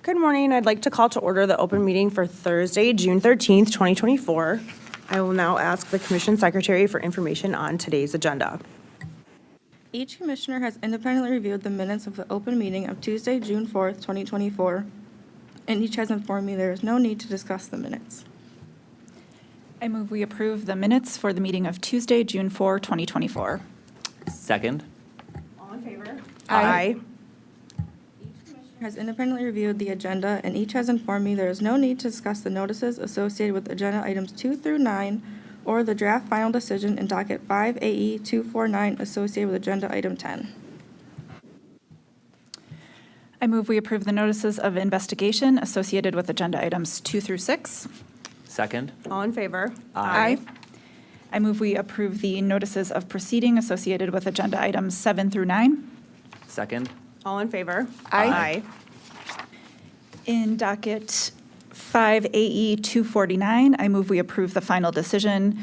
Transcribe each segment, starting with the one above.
Good morning. I'd like to call to order the open meeting for Thursday, June 13th, 2024. I will now ask the Commission Secretary for information on today's agenda. Each commissioner has independently reviewed the minutes of the open meeting of Tuesday, June 4th, 2024, and each has informed me there is no need to discuss the minutes. I move we approve the minutes for the meeting of Tuesday, June 4, 2024. Second. All in favor? Aye. Has independently reviewed the agenda, and each has informed me there is no need to discuss the notices associated with agenda items 2 through 9 or the draft final decision in docket 5 AE 249 associated with agenda item 10. I move we approve the notices of investigation associated with agenda items 2 through 6. Second. All in favor? Aye. I move we approve the notices of proceeding associated with agenda items 7 through 9. Second. All in favor? Aye. In docket 5 AE 249, I move we approve the final decision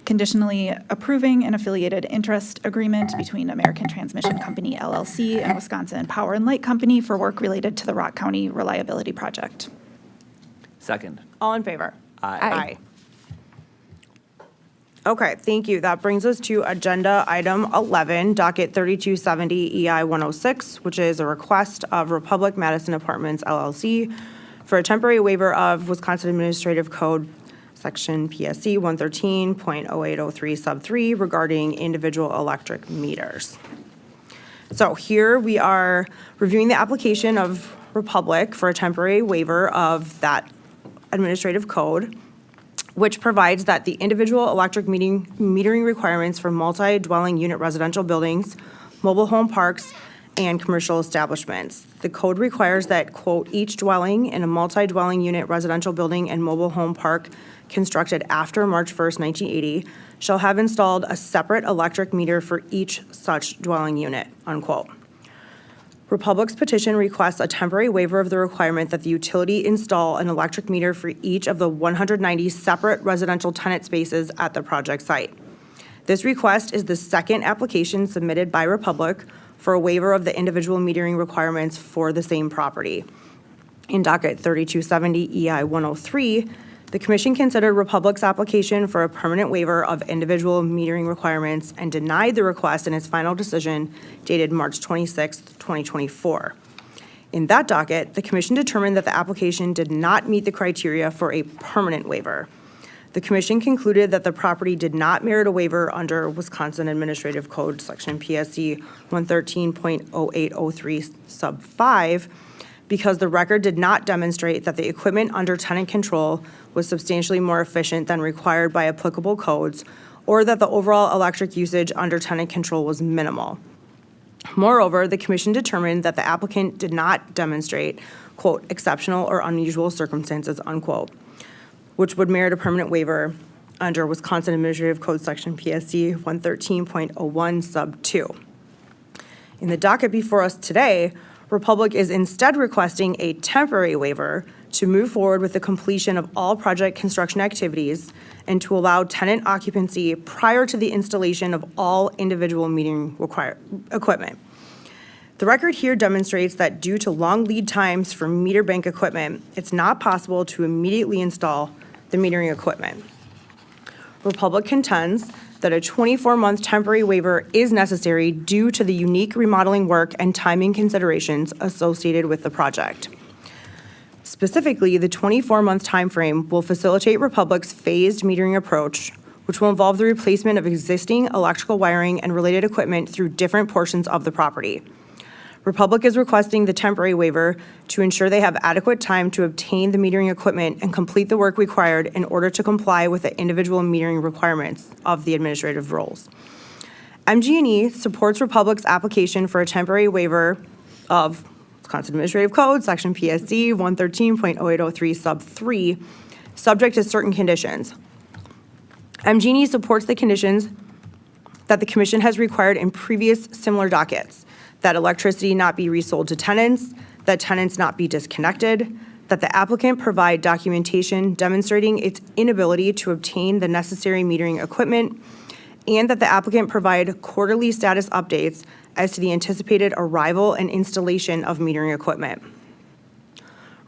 conditionally approving an affiliated interest agreement between American Transmission Company LLC and Wisconsin Power and Light Company for work related to the Rock County Reliability Project. Second. All in favor? Aye. Okay, thank you. That brings us to agenda item 11, docket 3270 EI 106, which is a request of Republic Madison Apartments LLC for a temporary waiver of Wisconsin Administrative Code Section PSC 113.0803 sub 3 regarding individual electric meters. So here we are reviewing the application of Republic for a temporary waiver of that administrative code, which provides that the individual electric metering requirements for multi-dwelling unit residential buildings, mobile home parks, and commercial establishments. The code requires that, quote, each dwelling in a multi-dwelling unit residential building and mobile home park constructed after March 1st, 1980, shall have installed a separate electric meter for each such dwelling unit, unquote. Republic's petition requests a temporary waiver of the requirement that the utility install an electric meter for each of the 190 separate residential tenant spaces at the project site. This request is the second application submitted by Republic for a waiver of the individual metering requirements for the same property. In docket 3270 EI 103, the Commission considered Republic's application for a permanent waiver of individual metering requirements and denied the request in its final decision dated March 26, 2024. In that docket, the Commission determined that the application did not meet the criteria for a permanent waiver. The Commission concluded that the property did not merit a waiver under Wisconsin Administrative Code Section PSC 113.0803 sub 5 because the record did not demonstrate that the equipment under tenant control was substantially more efficient than required by applicable codes, or that the overall electric usage under tenant control was minimal. Moreover, the Commission determined that the applicant did not demonstrate, quote, exceptional or unusual circumstances, unquote, which would merit a permanent waiver under Wisconsin Administrative Code Section PSC 113.01 sub 2. In the docket before us today, Republic is instead requesting a temporary waiver to move forward with the completion of all project construction activities and to allow tenant occupancy prior to the installation of all individual metering equipment. The record here demonstrates that due to long lead times for meter bank equipment, it's not possible to immediately install the metering equipment. Republic contends that a 24-month temporary waiver is necessary due to the unique remodeling work and timing considerations associated with the project. Specifically, the 24-month timeframe will facilitate Republic's phased metering approach, which will involve the replacement of existing electrical wiring and related equipment through different portions of the property. Republic is requesting the temporary waiver to ensure they have adequate time to obtain the metering equipment and complete the work required in order to comply with the individual metering requirements of the administrative rules. MG&E supports Republic's application for a temporary waiver of Wisconsin Administrative Code, Section PSC 113.0803 sub 3, subject to certain conditions. MG&E supports the conditions that the Commission has required in previous similar dockets, that electricity not be resold to tenants, that tenants not be disconnected, that the applicant provide documentation demonstrating its inability to obtain the necessary metering equipment, and that the applicant provide quarterly status updates as to the anticipated arrival and installation of metering equipment.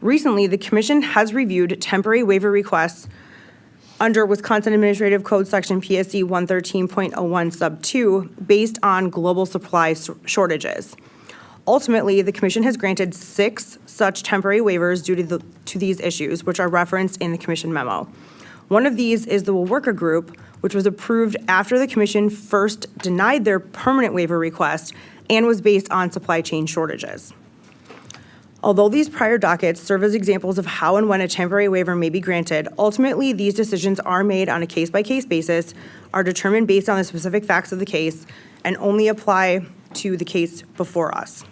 Recently, the Commission has reviewed temporary waiver requests under Wisconsin Administrative Code Section PSC 113.01 sub 2 based on global supply shortages. Ultimately, the Commission has granted 6 such temporary waivers due to these issues, which are referenced in the Commission memo. One of these is the Worker Group, which was approved after the Commission first denied their permanent waiver request and was based on supply chain shortages. Although these prior dockets serve as examples of how and when a temporary waiver may be granted, ultimately these decisions are made on a case-by-case basis, are determined based on the specific facts of the case, and only apply to the case before us.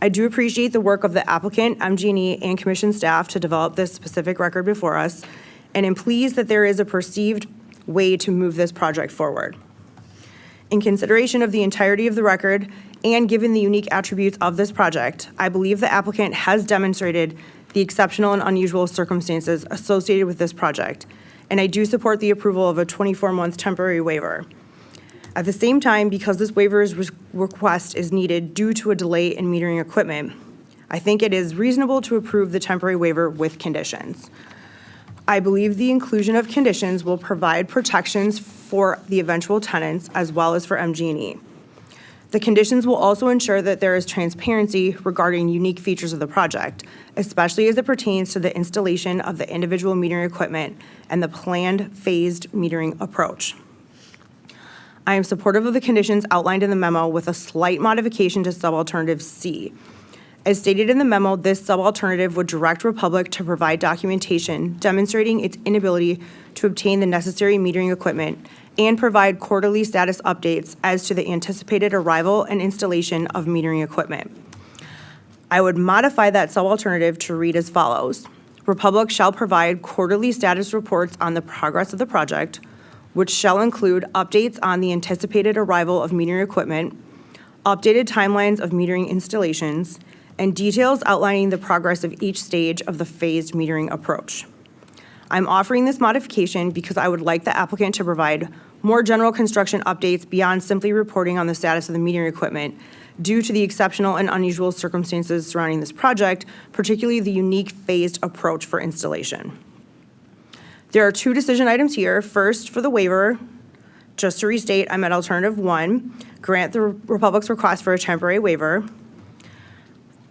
I do appreciate the work of the applicant, MG&E, and Commission staff to develop this specific record before us, and am pleased that there is a perceived way to move this project forward. In consideration of the entirety of the record, and given the unique attributes of this project, I believe the applicant has demonstrated the exceptional and unusual circumstances associated with this project, and I do support the approval of a 24-month temporary waiver. At the same time, because this waiver's request is needed due to a delay in metering equipment, I think it is reasonable to approve the temporary waiver with conditions. I believe the inclusion of conditions will provide protections for the eventual tenants as well as for MG&E. The conditions will also ensure that there is transparency regarding unique features of the project, especially as it pertains to the installation of the individual metering equipment and the planned phased metering approach. I am supportive of the conditions outlined in the memo with a slight modification to subalternative C. As stated in the memo, this subalternative would direct Republic to provide documentation demonstrating its inability to obtain the necessary metering equipment and provide quarterly status updates as to the anticipated arrival and installation of metering equipment. I would modify that subalternative to read as follows. Republic shall provide quarterly status reports on the progress of the project, which shall include updates on the anticipated arrival of metering equipment, updated timelines of metering installations, and details outlining the progress of each stage of the phased metering approach. I'm offering this modification because I would like the applicant to provide more general construction updates beyond simply reporting on the status of the metering equipment due to the exceptional and unusual circumstances surrounding this project, particularly the unique phased approach for installation. There are 2 decision items here. First, for the waiver, just to restate, I'm at alternative 1, grant the Republic's request for a temporary waiver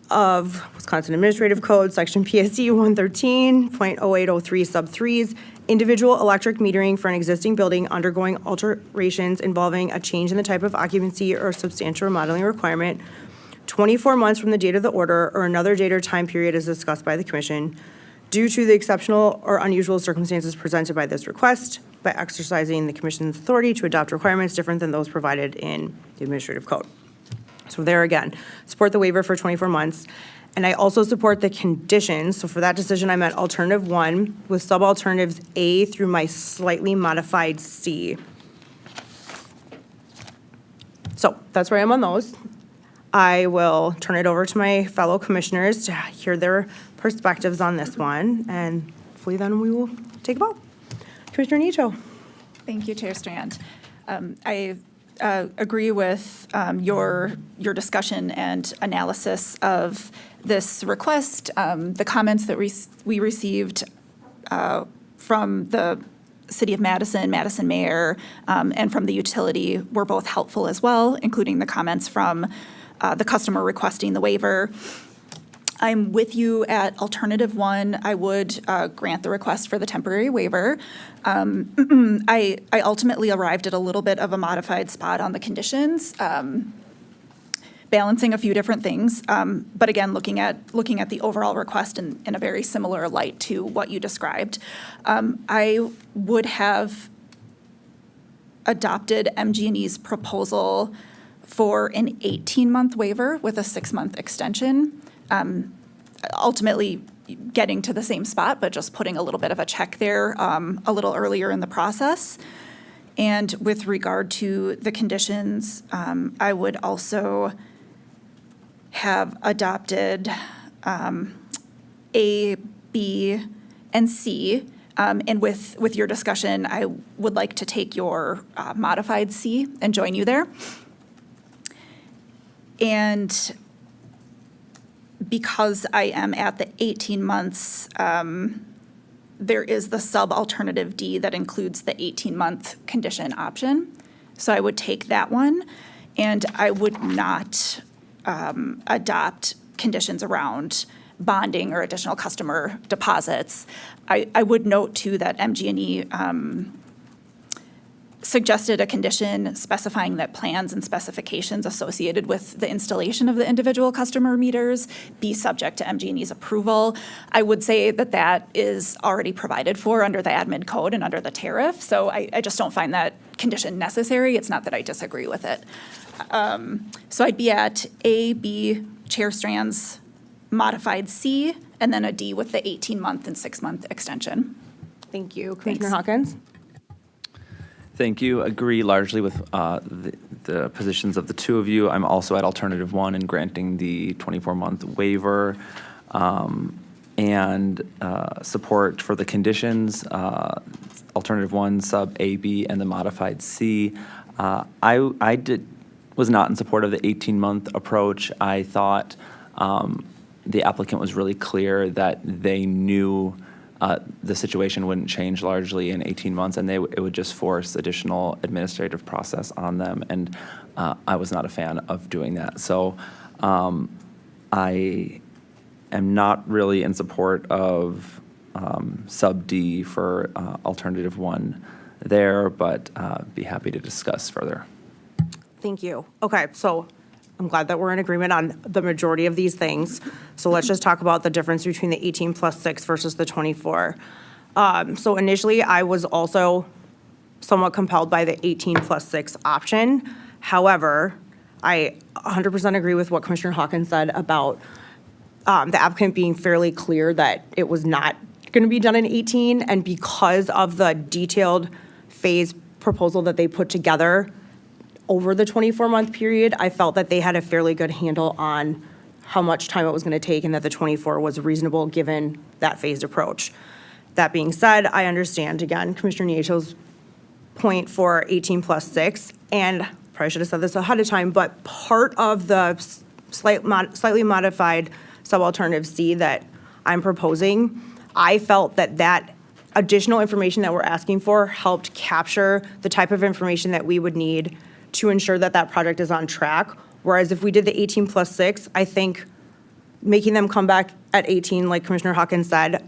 of Wisconsin Administrative Code, Section PSC 113.0803 sub 3's individual electric metering for an existing building undergoing alterations involving a change in the type of occupancy or substantial remodeling requirement 24 months from the date of the order or another date or time period as discussed by the Commission due to the exceptional or unusual circumstances presented by this request by exercising the Commission's authority to adopt requirements different than those provided in the Administrative Code. So there again, support the waiver for 24 months. And I also support the conditions. So for that decision, I'm at alternative 1 with subalternatives A through my slightly modified C. So that's where I am on those. I will turn it over to my fellow commissioners to hear their perspectives on this one. And hopefully then we will take a vote. Commissioner Nieto. Thank you, Chair Strand. I agree with your discussion and analysis of this request. The comments that we received from the City of Madison, Madison Mayor, and from the utility were both helpful as well, including the comments from the customer requesting the waiver. I'm with you at alternative 1. I would grant the request for the temporary waiver. I ultimately arrived at a little bit of a modified spot on the conditions, balancing a few different things. But again, looking at the overall request in a very similar light to what you described. I would have adopted MG&E's proposal for an 18-month waiver with a 6-month extension. Ultimately getting to the same spot, but just putting a little bit of a check there a little earlier in the process. And with regard to the conditions, I would also have adopted A, B, and C. And with your discussion, I would like to take your modified C and join you there. And because I am at the 18 months, there is the sub-alternative D that includes the 18-month condition option. So I would take that one, and I would not adopt conditions around bonding or additional customer deposits. I would note, too, that MG&E suggested a condition specifying that plans and specifications associated with the installation of the individual customer meters be subject to MG&E's approval. I would say that that is already provided for under the admin code and under the tariff, so I just don't find that condition necessary. It's not that I disagree with it. So I'd be at A, B, Chair Strand's modified C, and then a D with the 18-month and 6-month extension. Thank you. Commissioner Hawkins? Thank you. Agree largely with the positions of the two of you. I'm also at alternative 1 in granting the 24-month waiver and support for the conditions, alternative 1, sub A, B, and the modified C. I was not in support of the 18-month approach. I thought the applicant was really clear that they knew the situation wouldn't change largely in 18 months, and it would just force additional administrative process on them, and I was not a fan of doing that. So I am not really in support of sub D for alternative 1 there, but be happy to discuss further. Thank you. Okay, so I'm glad that we're in agreement on the majority of these things. So let's just talk about the difference between the 18 plus 6 versus the 24. So initially, I was also somewhat compelled by the 18 plus 6 option. However, I 100% agree with what Commissioner Hawkins said about the applicant being fairly clear that it was not going to be done in 18, and because of the detailed phase proposal that they put together over the 24-month period, I felt that they had a fairly good handle on how much time it was going to take and that the 24 was reasonable given that phased approach. That being said, I understand, again, Commissioner Nietzsche's point for 18 plus 6, and probably should have said this ahead of time, but part of the slightly modified subalternative C that I'm proposing, I felt that that additional information that we're asking for helped capture the type of information that we would need to ensure that that project is on track. Whereas if we did the 18 plus 6, I think making them come back at 18, like Commissioner Hawkins said,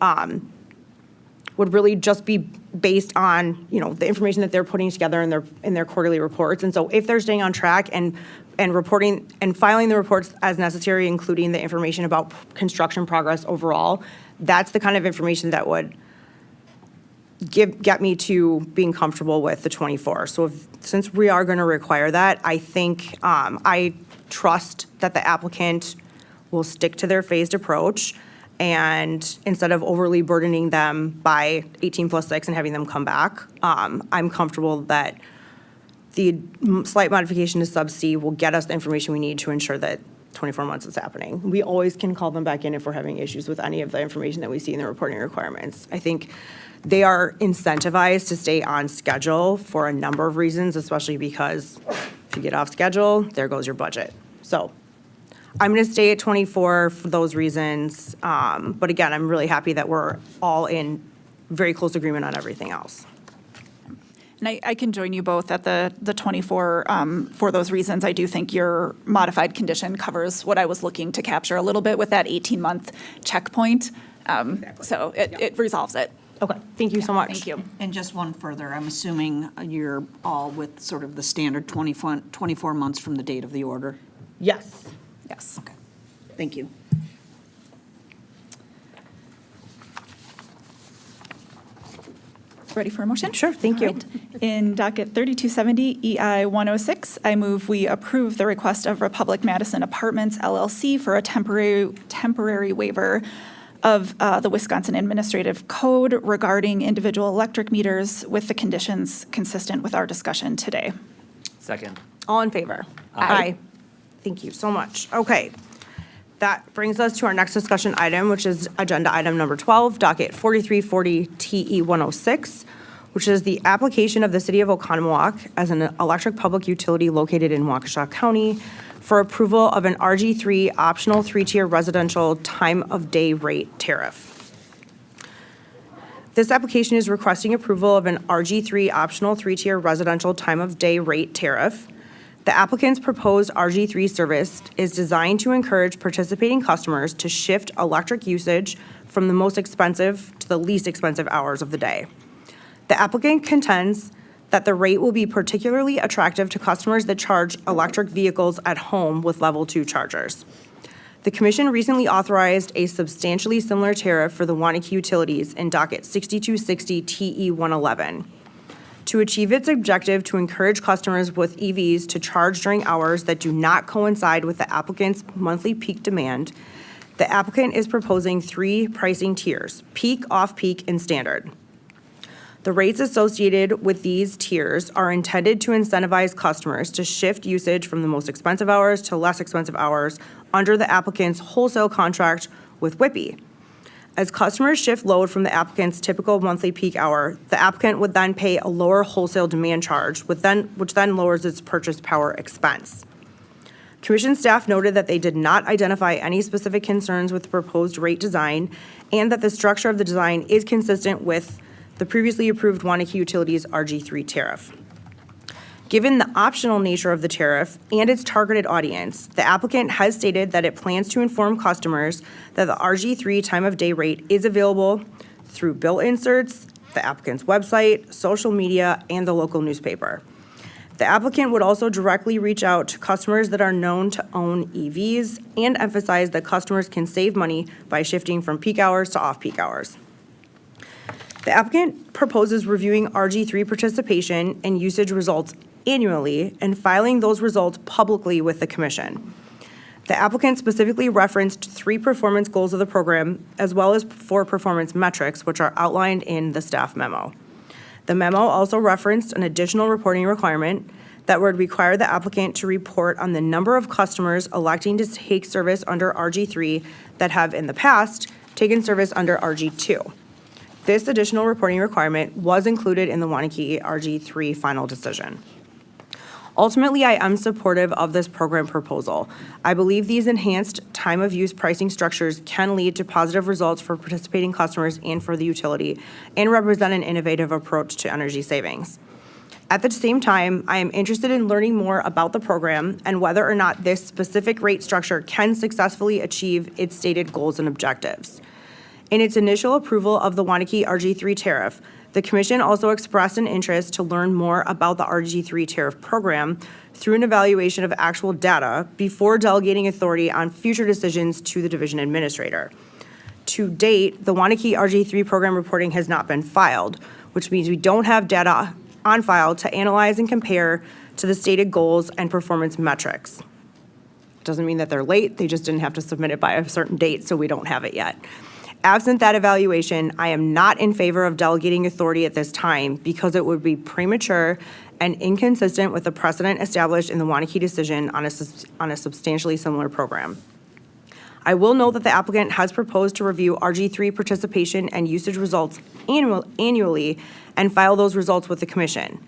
would really just be based on, the information that they're putting together in their quarterly reports. And so if they're staying on track and reporting and filing the reports as necessary, including the information about construction progress overall, that's the kind of information that would get me to being comfortable with the 24. So since we are going to require that, I think I trust that the applicant will stick to their phased approach, and instead of overly burdening them by 18 plus 6 and having them come back, I'm comfortable that the slight modification to sub C will get us the information we need to ensure that 24 months is happening. We always can call them back in if we're having issues with any of the information that we see in the reporting requirements. I think they are incentivized to stay on schedule for a number of reasons, especially because if you get off schedule, there goes your budget. So I'm going to stay at 24 for those reasons. But again, I'm really happy that we're all in very close agreement on everything else. And I can join you both at the 24 for those reasons. I do think your modified condition covers what I was looking to capture a little bit with that 18-month checkpoint. Exactly. So it resolves it. Okay, thank you so much. Thank you. And just one further, I'm assuming you're all with sort of the standard 24 months from the date of the order? Yes. Yes. Okay, thank you. Ready for a motion? Sure, thank you. All right. In docket 3270 EI 106, I move we approve the request of Republic Madison Apartments LLC for a temporary waiver of the Wisconsin Administrative Code regarding individual electric meters with the conditions consistent with our discussion today. Second. All in favor? Aye. Thank you so much. Okay. That brings us to our next discussion item, which is agenda item number 12, docket 4340 TE 106, which is the application of the City of Oconomowoc as an electric public utility located in Waukesha County for approval of an RG3 optional three-tier residential time of day rate tariff. This application is requesting approval of an RG3 optional three-tier residential time of day rate tariff. The applicant's proposed RG3 service is designed to encourage participating customers to shift electric usage from the most expensive to the least expensive hours of the day. The applicant contends that the rate will be particularly attractive to customers that charge electric vehicles at home with level 2 chargers. The commission recently authorized a substantially similar tariff for the Waunakee utilities in docket 6260 TE 111. To achieve its objective to encourage customers with EVs to charge during hours that do not coincide with the applicant's monthly peak demand, the applicant is proposing 3 pricing tiers: peak, off-peak, and standard. The rates associated with these tiers are intended to incentivize customers to shift usage from the most expensive hours to less expensive hours under the applicant's wholesale contract with WIPI. As customers shift load from the applicant's typical monthly peak hour, the applicant would then pay a lower wholesale demand charge, which then lowers its purchase power expense. Commission staff noted that they did not identify any specific concerns with the proposed rate design and that the structure of the design is consistent with the previously approved Waunakee Utilities RG3 tariff. Given the optional nature of the tariff and its targeted audience, the applicant has stated that it plans to inform customers that the RG3 time of day rate is available through bill inserts, the applicant's website, social media, and the local newspaper. The applicant would also directly reach out to customers that are known to own EVs and emphasize that customers can save money by shifting from peak hours to off-peak hours. The applicant proposes reviewing RG3 participation and usage results annually and filing those results publicly with the commission. The applicant specifically referenced 3 performance goals of the program, as well as 4 performance metrics, which are outlined in the staff memo. The memo also referenced an additional reporting requirement that would require the applicant to report on the number of customers electing to take service under RG3 that have in the past taken service under RG2. This additional reporting requirement was included in the Waunakee RG3 final decision. Ultimately, I am supportive of this program proposal. I believe these enhanced time of use pricing structures can lead to positive results for participating customers and for the utility, and represent an innovative approach to energy savings. At the same time, I am interested in learning more about the program and whether or not this specific rate structure can successfully achieve its stated goals and objectives. In its initial approval of the Waunakee RG3 tariff, the commission also expressed an interest to learn more about the RG3 tariff program through an evaluation of actual data before delegating authority on future decisions to the division administrator. To date, the Waunakee RG3 program reporting has not been filed, which means we don't have data on file to analyze and compare to the stated goals and performance metrics. Doesn't mean that they're late, they just didn't have to submit it by a certain date, so we don't have it yet. Absent that evaluation, I am not in favor of delegating authority at this time because it would be premature and inconsistent with the precedent established in the Waunakee decision on a substantially similar program. I will note that the applicant has proposed to review RG3 participation and usage results annually and file those results with the commission.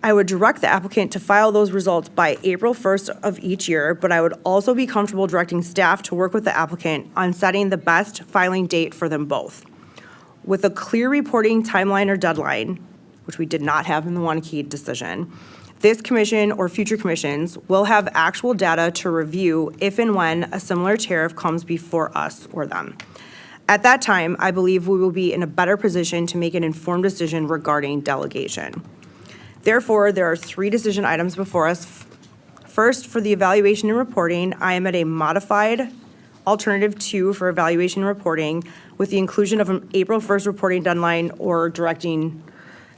I would direct the applicant to file those results by April 1st of each year, but I would also be comfortable directing staff to work with the applicant on setting the best filing date for them both. With a clear reporting timeline or deadline, which we did not have in the Waunakee decision, this commission or future commissions will have actual data to review if and when a similar tariff comes before us or them. At that time, I believe we will be in a better position to make an informed decision regarding delegation. Therefore, there are 3 decision items before us. First, for the evaluation and reporting, I am at a modified alternative 2 for evaluation and reporting with the inclusion of an April 1st reporting deadline or directing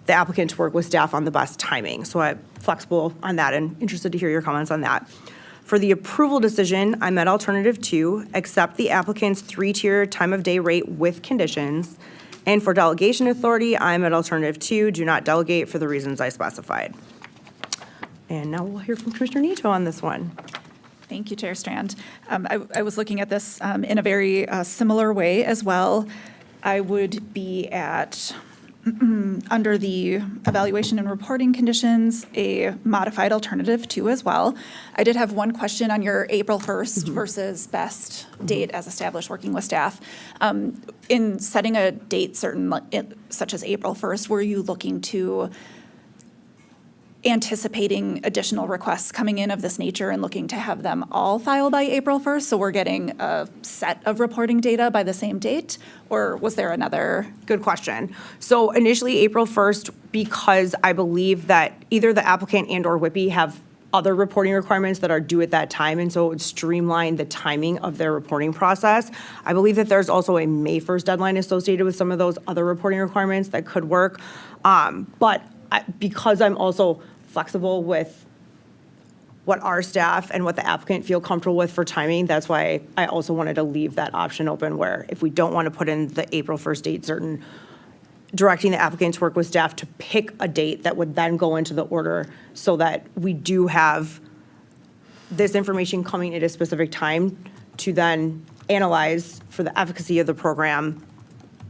the applicant to work with staff on the best timing. So I'm flexible on that and interested to hear your comments on that. For the approval decision, I'm at alternative 2, accept the applicant's 3-tier time of day rate with conditions. And for delegation authority, I'm at alternative 2, do not delegate for the reasons I specified. And now we'll hear from Commissioner Neto on this one. Thank you, Chair Strand. I was looking at this in a very similar way as well. I would be at, under the evaluation and reporting conditions, a modified alternative 2 as well. I did have one question on your April 1st versus best date as established working with staff. In setting a date certain, such as April 1st, were you looking to anticipating additional requests coming in of this nature and looking to have them all filed by April 1st? So we're getting a set of reporting data by the same date? Or was there another? Good question. So initially, April 1st, because I believe that either the applicant and/or WIPI have other reporting requirements that are due at that time, and so it would streamline the timing of their reporting process. I believe that there's also a May 1st deadline associated with some of those other reporting requirements that could work. Because I'm also flexible with what our staff and what the applicant feel comfortable with for timing, that's why I also wanted to leave that option open where if we don't want to put in the April 1st date certain, directing the applicant to work with staff to pick a date that would then go into the order so that we do have this information coming at a specific time to then analyze for the efficacy of the program.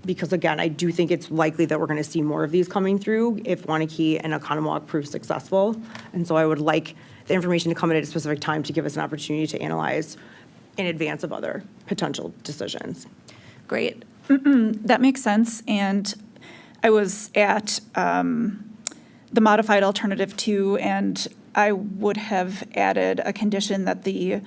Because again, I do think it's likely that we're going to see more of these coming through if Wanakee and Oconomowoc prove successful. And so I would like the information to come in at a specific time to give us an opportunity to analyze in advance of other potential decisions. Great. That makes sense. And I was at the modified alternative 2, and I would have added a condition that the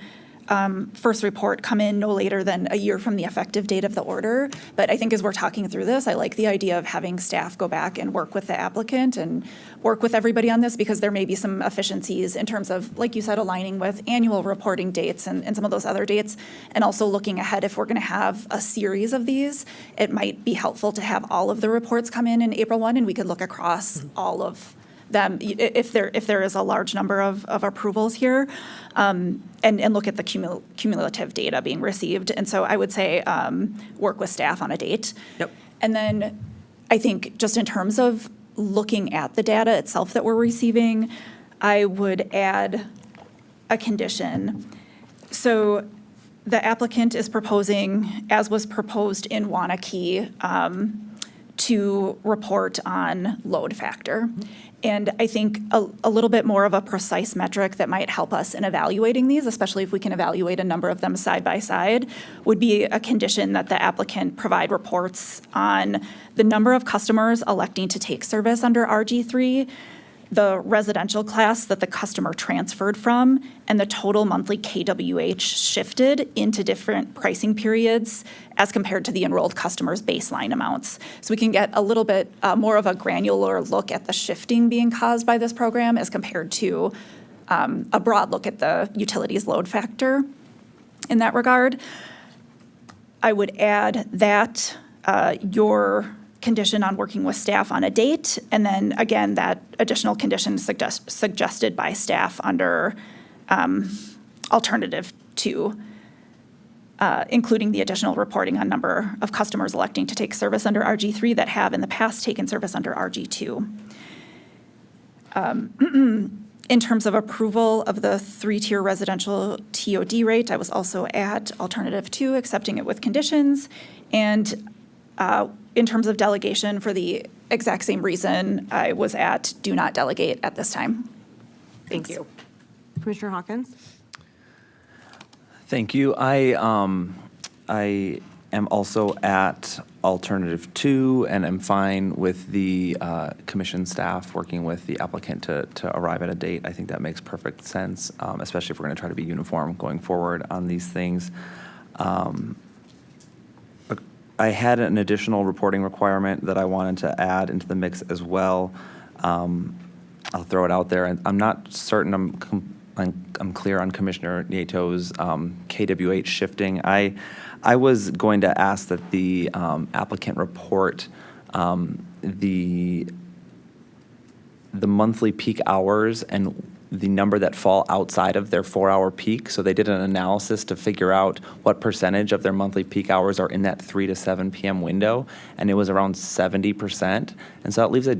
first report come in no later than a year from the effective date of the order. But I think as we're talking through this, I like the idea of having staff go back and work with the applicant and work with everybody on this, because there may be some efficiencies in terms of, like you said, aligning with annual reporting dates and some of those other dates. And also looking ahead, if we're going to have a series of these, it might be helpful to have all of the reports come in April 1, and we could look across all of them if there is a large number of approvals here, and look at the cumulative data being received. And so I would say work with staff on a date. Yep. And then I think just in terms of looking at the data itself that we're receiving, I would add a condition. So the applicant is proposing, as was proposed in Wanakee, to report on load factor. And I think a little bit more of a precise metric that might help us in evaluating these, especially if we can evaluate a number of them side by side, would be a condition that the applicant provide reports on the number of customers electing to take service under RG3, the residential class that the customer transferred from, and the total monthly KWH shifted into different pricing periods as compared to the enrolled customers' baseline amounts. So we can get a little bit more of a granular look at the shifting being caused by this program as compared to a broad look at the utilities load factor in that regard. I would add that your condition on working with staff on a date, and then again, that additional condition suggested by staff under alternative 2, including the additional reporting on number of customers electing to take service under RG3 that have in the past taken service under RG2. In terms of approval of the 3-tier residential TOD rate, I was also at alternative 2, accepting it with conditions. And in terms of delegation, for the exact same reason, I was at do not delegate at this time. Thank you. Commissioner Hawkins? Thank you. I am also at alternative 2, and I'm fine with the commission staff working with the applicant to arrive at a date. I think that makes perfect sense, especially if we're going to try to be uniform going forward on these things. I had an additional reporting requirement that I wanted to add into the mix as well. I'll throw it out there. And I'm not certain I'm clear on Commissioner Nieto's KWH shifting. I was going to ask that the applicant report the monthly peak hours and the number that fall outside of their 4-hour peak. So they did an analysis to figure out what percentage of their monthly peak hours are in that 3 to 7 p.m. window, and it was around 70%. And so that leaves a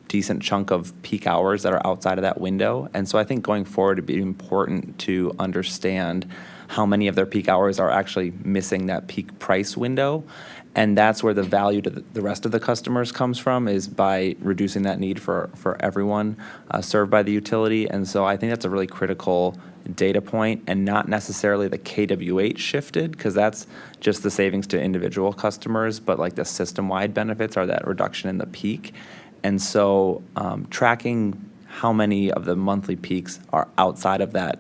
decent chunk of peak hours that are outside of that window. And so I think going forward, it'd be important to understand how many of their peak hours are actually missing that peak price window. And that's where the value to the rest of the customers comes from, is by reducing that need for everyone served by the utility. And so I think that's a really critical data point, and not necessarily the KWH shifted, because that's just the savings to individual customers, but like the system-wide benefits are that reduction in the peak. And so tracking how many of the monthly peaks are outside of that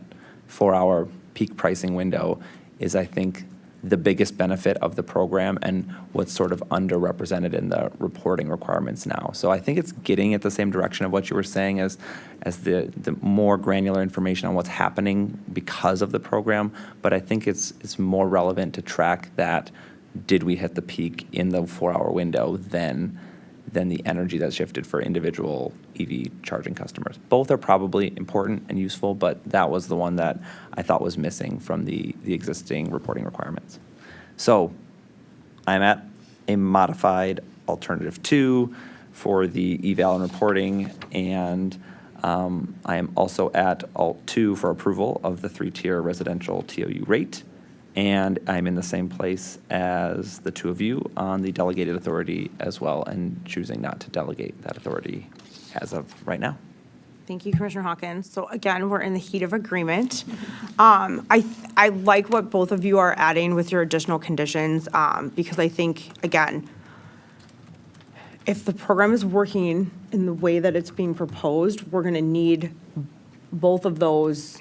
4-hour peak pricing window is, I think, the biggest benefit of the program and what's sort of underrepresented in the reporting requirements now. So I think it's getting at the same direction of what you were saying, as the more granular information on what's happening because of the program. But I think it's more relevant to track that, did we hit the peak in the 4-hour window, than the energy that's shifted for individual EV charging customers. Both are probably important and useful, but that was the one that I thought was missing from the existing reporting requirements. So I'm at a modified alternative 2 for the eval and reporting, and I am also at alt 2 for approval of the 3-tier residential TOU rate. And I'm in the same place as the two of you on the delegated authority as well, and choosing not to delegate that authority as of right now. Thank you, Commissioner Hawkins. So again, we're in the heat of agreement. I like what both of you are adding with your additional conditions, because I think, again, if the program is working in the way that it's being proposed, we're going to need both of those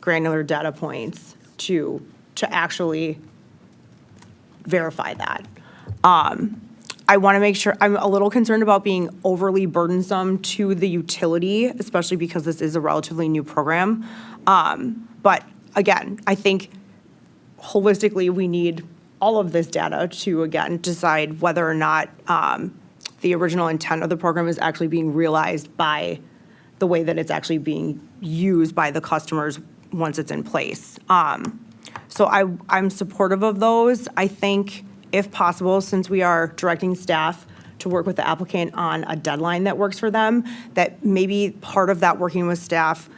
granular data points to actually verify that. I want to make sure, I'm a little concerned about being overly burdensome to the utility, especially because this is a relatively new program. But again, I think holistically, we need all of this data to, again, decide whether or not the original intent of the program is actually being realized by the way that it's actually being used by the customers once it's in place. So I'm supportive of those. I think, if possible, since we are directing staff to work with the applicant on a deadline that works for them, that maybe part of that working with staff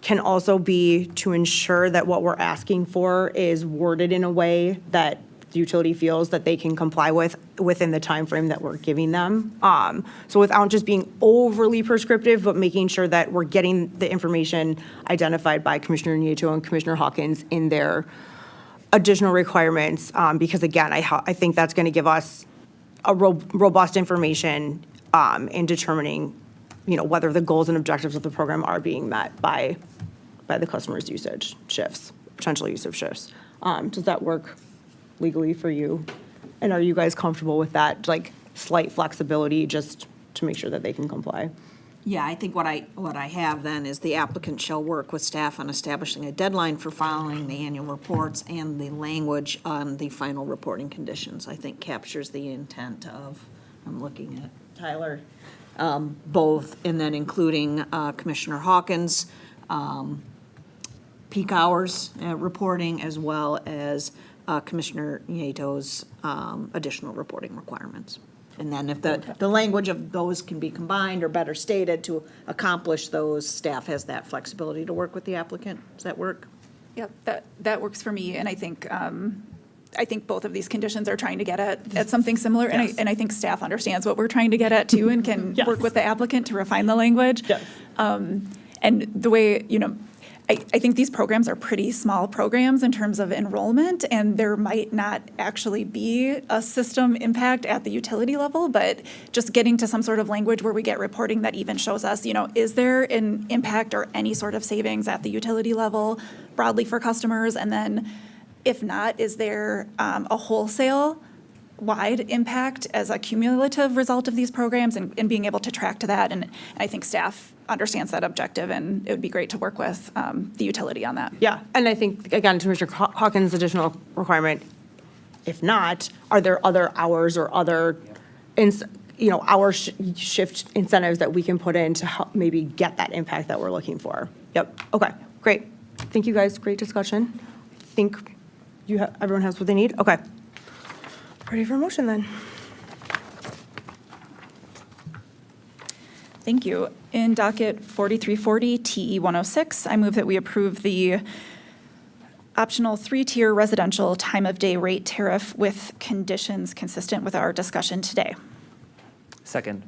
can also be to ensure that what we're asking for is worded in a way that the utility feels that they can comply with within the timeframe that we're giving them. So without just being overly prescriptive, but making sure that we're getting the information identified by Commissioner Nieto and Commissioner Hawkins in their additional requirements, because again, I think that's going to give us a robust information in determining, whether the goals and objectives of the program are being met by the customer's usage shifts, potential use of shifts. Does that work legally for you? And are you guys comfortable with that, like, slight flexibility just to make sure that they can comply? Yeah, I think what I have then is the applicant shall work with staff on establishing a deadline for filing the annual reports, and the language on the final reporting conditions, I think, captures the intent of, I'm looking at Tyler, both, and then including Commissioner Hawkins' peak hours reporting, as well as Commissioner Nieto's additional reporting requirements. And then if the language of those can be combined or better stated to accomplish those, staff has that flexibility to work with the applicant. Does that work? Yep, that works for me, and I think both of these conditions are trying to get at something similar, Yes. and I think staff understands what we're trying to get at too, and can Yes. work with the applicant to refine the language. Yes. And the way, I think these programs are pretty small programs in terms of enrollment, and there might not actually be a system impact at the utility level, but just getting to some sort of language where we get reporting that even shows us, is there an impact or any sort of savings at the utility level broadly for customers? And then if not, is there a wholesale-wide impact as a cumulative result of these programs, and being able to track to that? And I think staff understands that objective, and it would be great to work with the utility on that. Yeah, and I think, again, to Mr. Hawkins' additional requirement, if not, are there other hours or other, hour shift incentives that we can put in to help maybe get that impact that we're looking for? Yep, okay, great. Thank you, guys, great discussion. I think everyone has what they need? Okay. Ready for a motion then? Thank you. In docket 4340 TE 106, I move that we approve the optional three-tier residential time of day rate tariff with conditions consistent with our discussion today. Second.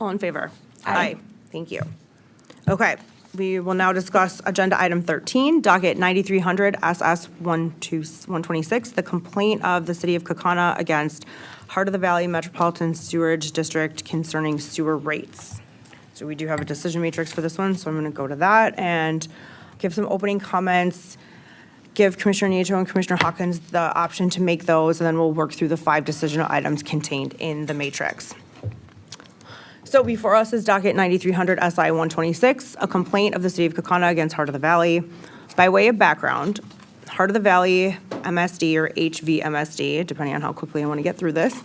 All in favor? Aye. Thank you. Okay, we will now discuss Agenda Item 13, docket 9300 SS 126, the complaint of the City of Kaukauna against Heart of the Valley Metropolitan Sewerage District concerning sewer rates. So we do have a decision matrix for this one, so I'm going to go to that and give some opening comments, give Commissioner Nieto and Commissioner Hawkins the option to make those, and then we'll work through the 5 decisional items contained in the matrix. So before us is docket 9300 SI 126, a complaint of the City of Kaukauna against Heart of the Valley. By way of background, Heart of the Valley MSD, or HVMSD, depending on how quickly I want to get through this,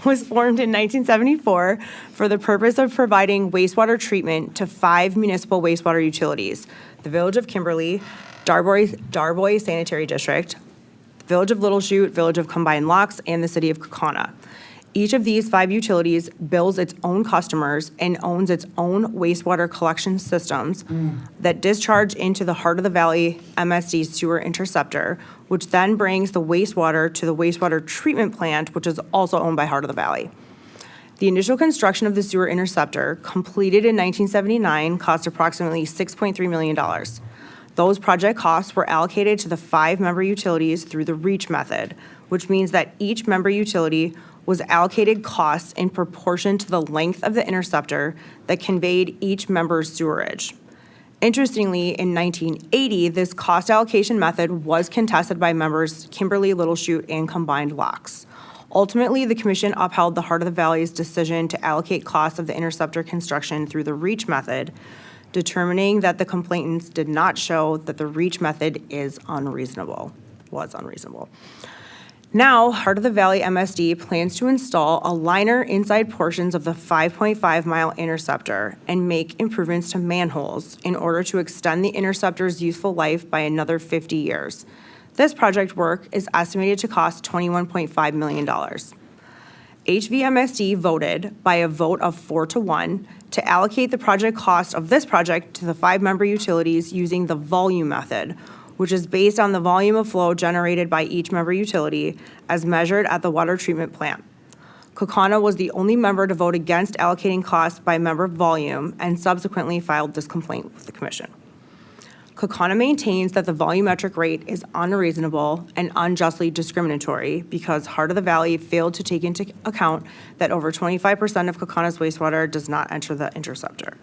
was formed in 1974 for the purpose of providing wastewater treatment to 5 municipal wastewater utilities: the Village of Kimberly, Darboy Sanitary District, Village of Little Chute, Village of Combined Locks, and the City of Kaukauna. Each of these 5 utilities bills its own customers and owns its own wastewater collection systems that discharge into the Heart of the Valley MSD sewer interceptor, which then brings the wastewater to the wastewater treatment plant, which is also owned by Heart of the Valley. The initial construction of the sewer interceptor, completed in 1979, cost approximately $6.3 million. Those project costs were allocated to the 5 member utilities through the REACH method, which means that each member utility was allocated costs in proportion to the length of the interceptor that conveyed each member's sewerage. Interestingly, in 1980, this cost allocation method was contested by members Kimberly, Little Chute, and Combined Locks. Ultimately, the commission upheld the Heart of the Valley's decision to allocate costs of the interceptor construction through the REACH method, determining that the complainants did not show that the REACH method was unreasonable. Now, Heart of the Valley MSD plans to install a liner inside portions of the 5.5-mile interceptor and make improvements to manholes in order to extend the interceptor's useful life by another 50 years. This project work is estimated to cost $21.5 million. HVMSD voted by a vote of 4-1 to allocate the project cost of this project to the 5 member utilities using the volume method, which is based on the volume of flow generated by each member utility as measured at the water treatment plant. Kaukauna was the only member to vote against allocating costs by member volume and subsequently filed this complaint with the commission. Kaukauna maintains that the volumetric rate is unreasonable and unjustly discriminatory because Heart of the Valley failed to take into account that over 25% of Kaukana's wastewater does not enter the interceptor.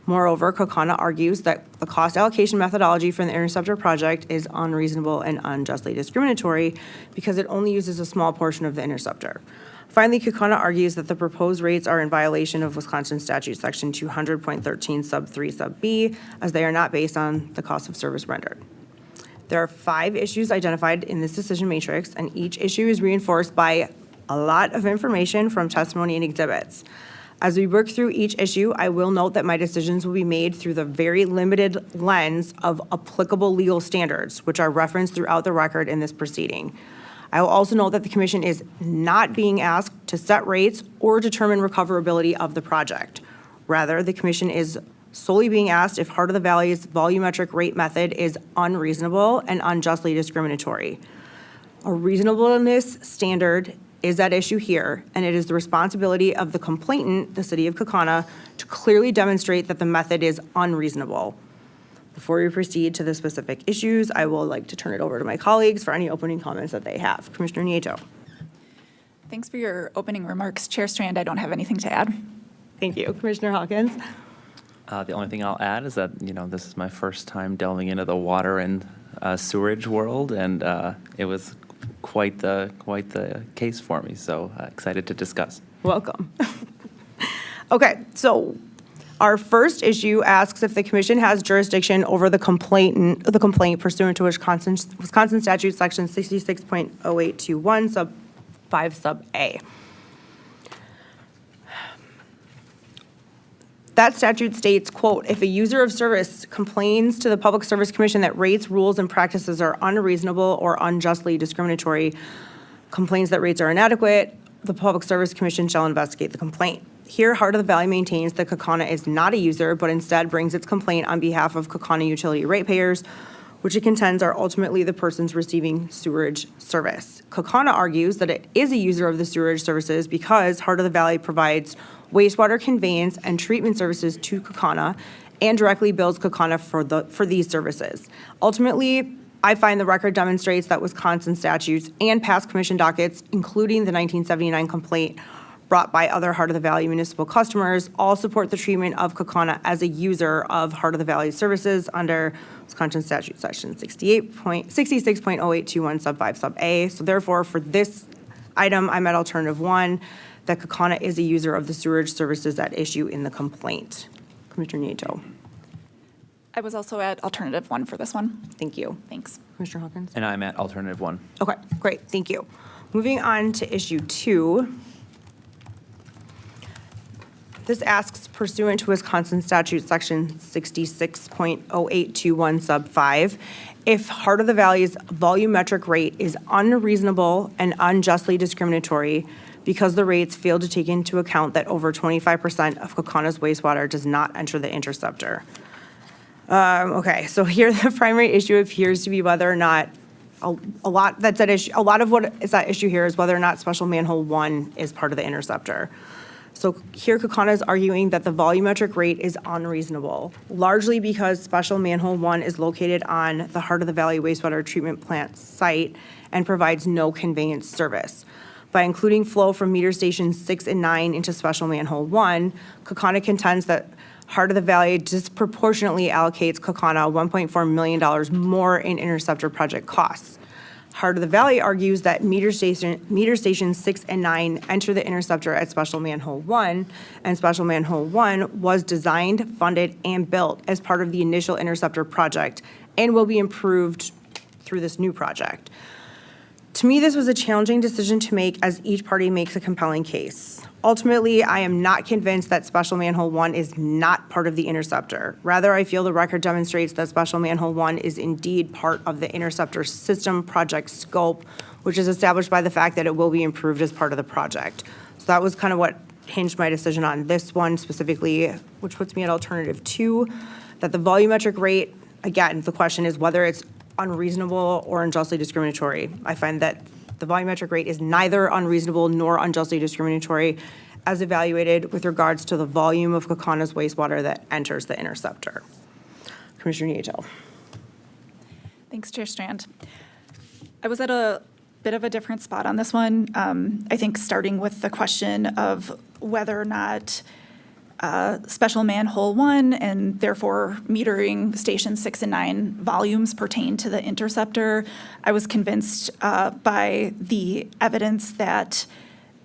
Moreover, Kaukauna argues that the cost allocation methodology for the interceptor project is unreasonable and unjustly discriminatory because it only uses a small portion of the interceptor. Finally, Kaukauna argues that the proposed rates are in violation of Wisconsin Statute Section 200.13 sub 3 sub B, as they are not based on the cost of service rendered. There are 5 issues identified in this decision matrix, and each issue is reinforced by a lot of information from testimony and exhibits. As we work through each issue, I will note that my decisions will be made through the very limited lens of applicable legal standards, which are referenced throughout the record in this proceeding. I will also note that the commission is not being asked to set rates or determine recoverability of the project. Rather, the commission is solely being asked if Heart of the Valley's volumetric rate method is unreasonable and unjustly discriminatory. A reasonableness standard is at issue here, and it is the responsibility of the complainant, the City of Kaukauna, to clearly demonstrate that the method is unreasonable. Before we proceed to the specific issues, I will like to turn it over to my colleagues for any opening comments that they have. Commissioner Nieto. Thanks for your opening remarks. Chair Strand, I don't have anything to add. Thank you. Commissioner Hawkins. The only thing I'll add is that, this is my first time delving into the water and sewerage world, and it was quite the case for me, so excited to discuss. Welcome. Okay, so our first issue asks if the commission has jurisdiction over the complaint pursuant to Wisconsin Statute Section 66.0821 sub 5 sub A. That statute states, quote, if a user of service complains to the Public Service Commission that rates, rules, and practices are unreasonable or unjustly discriminatory, complains that rates are inadequate, the Public Service Commission shall investigate the complaint. Here, Heart of the Valley maintains that Kaukauna is not a user, but instead brings its complaint on behalf of Kaukauna utility ratepayers, which it contends are ultimately the persons receiving sewerage service. Kaukauna argues that it is a user of the sewerage services because Heart of the Valley provides wastewater conveyance and treatment services to Kaukauna and directly bills Kaukauna for these services. Ultimately, I find the record demonstrates that Wisconsin statutes and past commission dockets, including the 1979 complaint brought by other Heart of the Valley municipal customers, all support the treatment of Kaukauna as a user of Heart of the Valley services under Wisconsin statute section 66.0821 sub 5 sub A. So therefore, for this item, I'm at alternative 1, that Kaukauna is a user of the sewerage services at issue in the complaint. Commissioner Nieto. I was also at alternative 1 for this one. Thank you. Thanks. Commissioner Hawkins? And I'm at alternative 1. Okay, great, thank you. Moving on to issue 2. This asks pursuant to Wisconsin statute section 66.0821 sub 5, if Heart of the Valley's volumetric rate is unreasonable and unjustly discriminatory because the rates fail to take into account that over 25% of Kaukana's wastewater does not enter the interceptor. Okay, so here the primary issue appears to be whether or not a lot that's at issue. A lot of what is at issue here is whether or not special manhole 1 is part of the interceptor. So here Kaukauna is arguing that the volumetric rate is unreasonable, largely because special manhole 1 is located on the Heart of the Valley wastewater treatment plant site and provides no conveyance service. By including flow from meter stations 6 and 9 into special manhole 1, Kaukauna contends that Heart of the Valley disproportionately allocates Kaukauna $1.4 million more in interceptor project costs. Heart of the Valley argues that meter stations 6 and 9 enter the interceptor at special manhole 1, and special manhole 1 was designed, funded, and built as part of the initial interceptor project and will be improved through this new project. To me, this was a challenging decision to make as each party makes a compelling case. Ultimately, I am not convinced that special manhole 1 is not part of the interceptor. Rather, I feel the record demonstrates that special manhole 1 is indeed part of the interceptor system project scope, which is established by the fact that it will be improved as part of the project. So that was kind of what hinged my decision on this one specifically, which puts me at alternative 2, that the volumetric rate, again, the question is whether it's unreasonable or unjustly discriminatory. I find that the volumetric rate is neither unreasonable nor unjustly discriminatory as evaluated with regards to the volume of Kaukana's wastewater that enters the interceptor. Commissioner Nieto. Thanks, Chair Strand. I was at a bit of a different spot on this one. I think starting with the question of whether or not special manhole 1 and therefore metering station 6 and 9 volumes pertain to the interceptor. I was convinced by the evidence that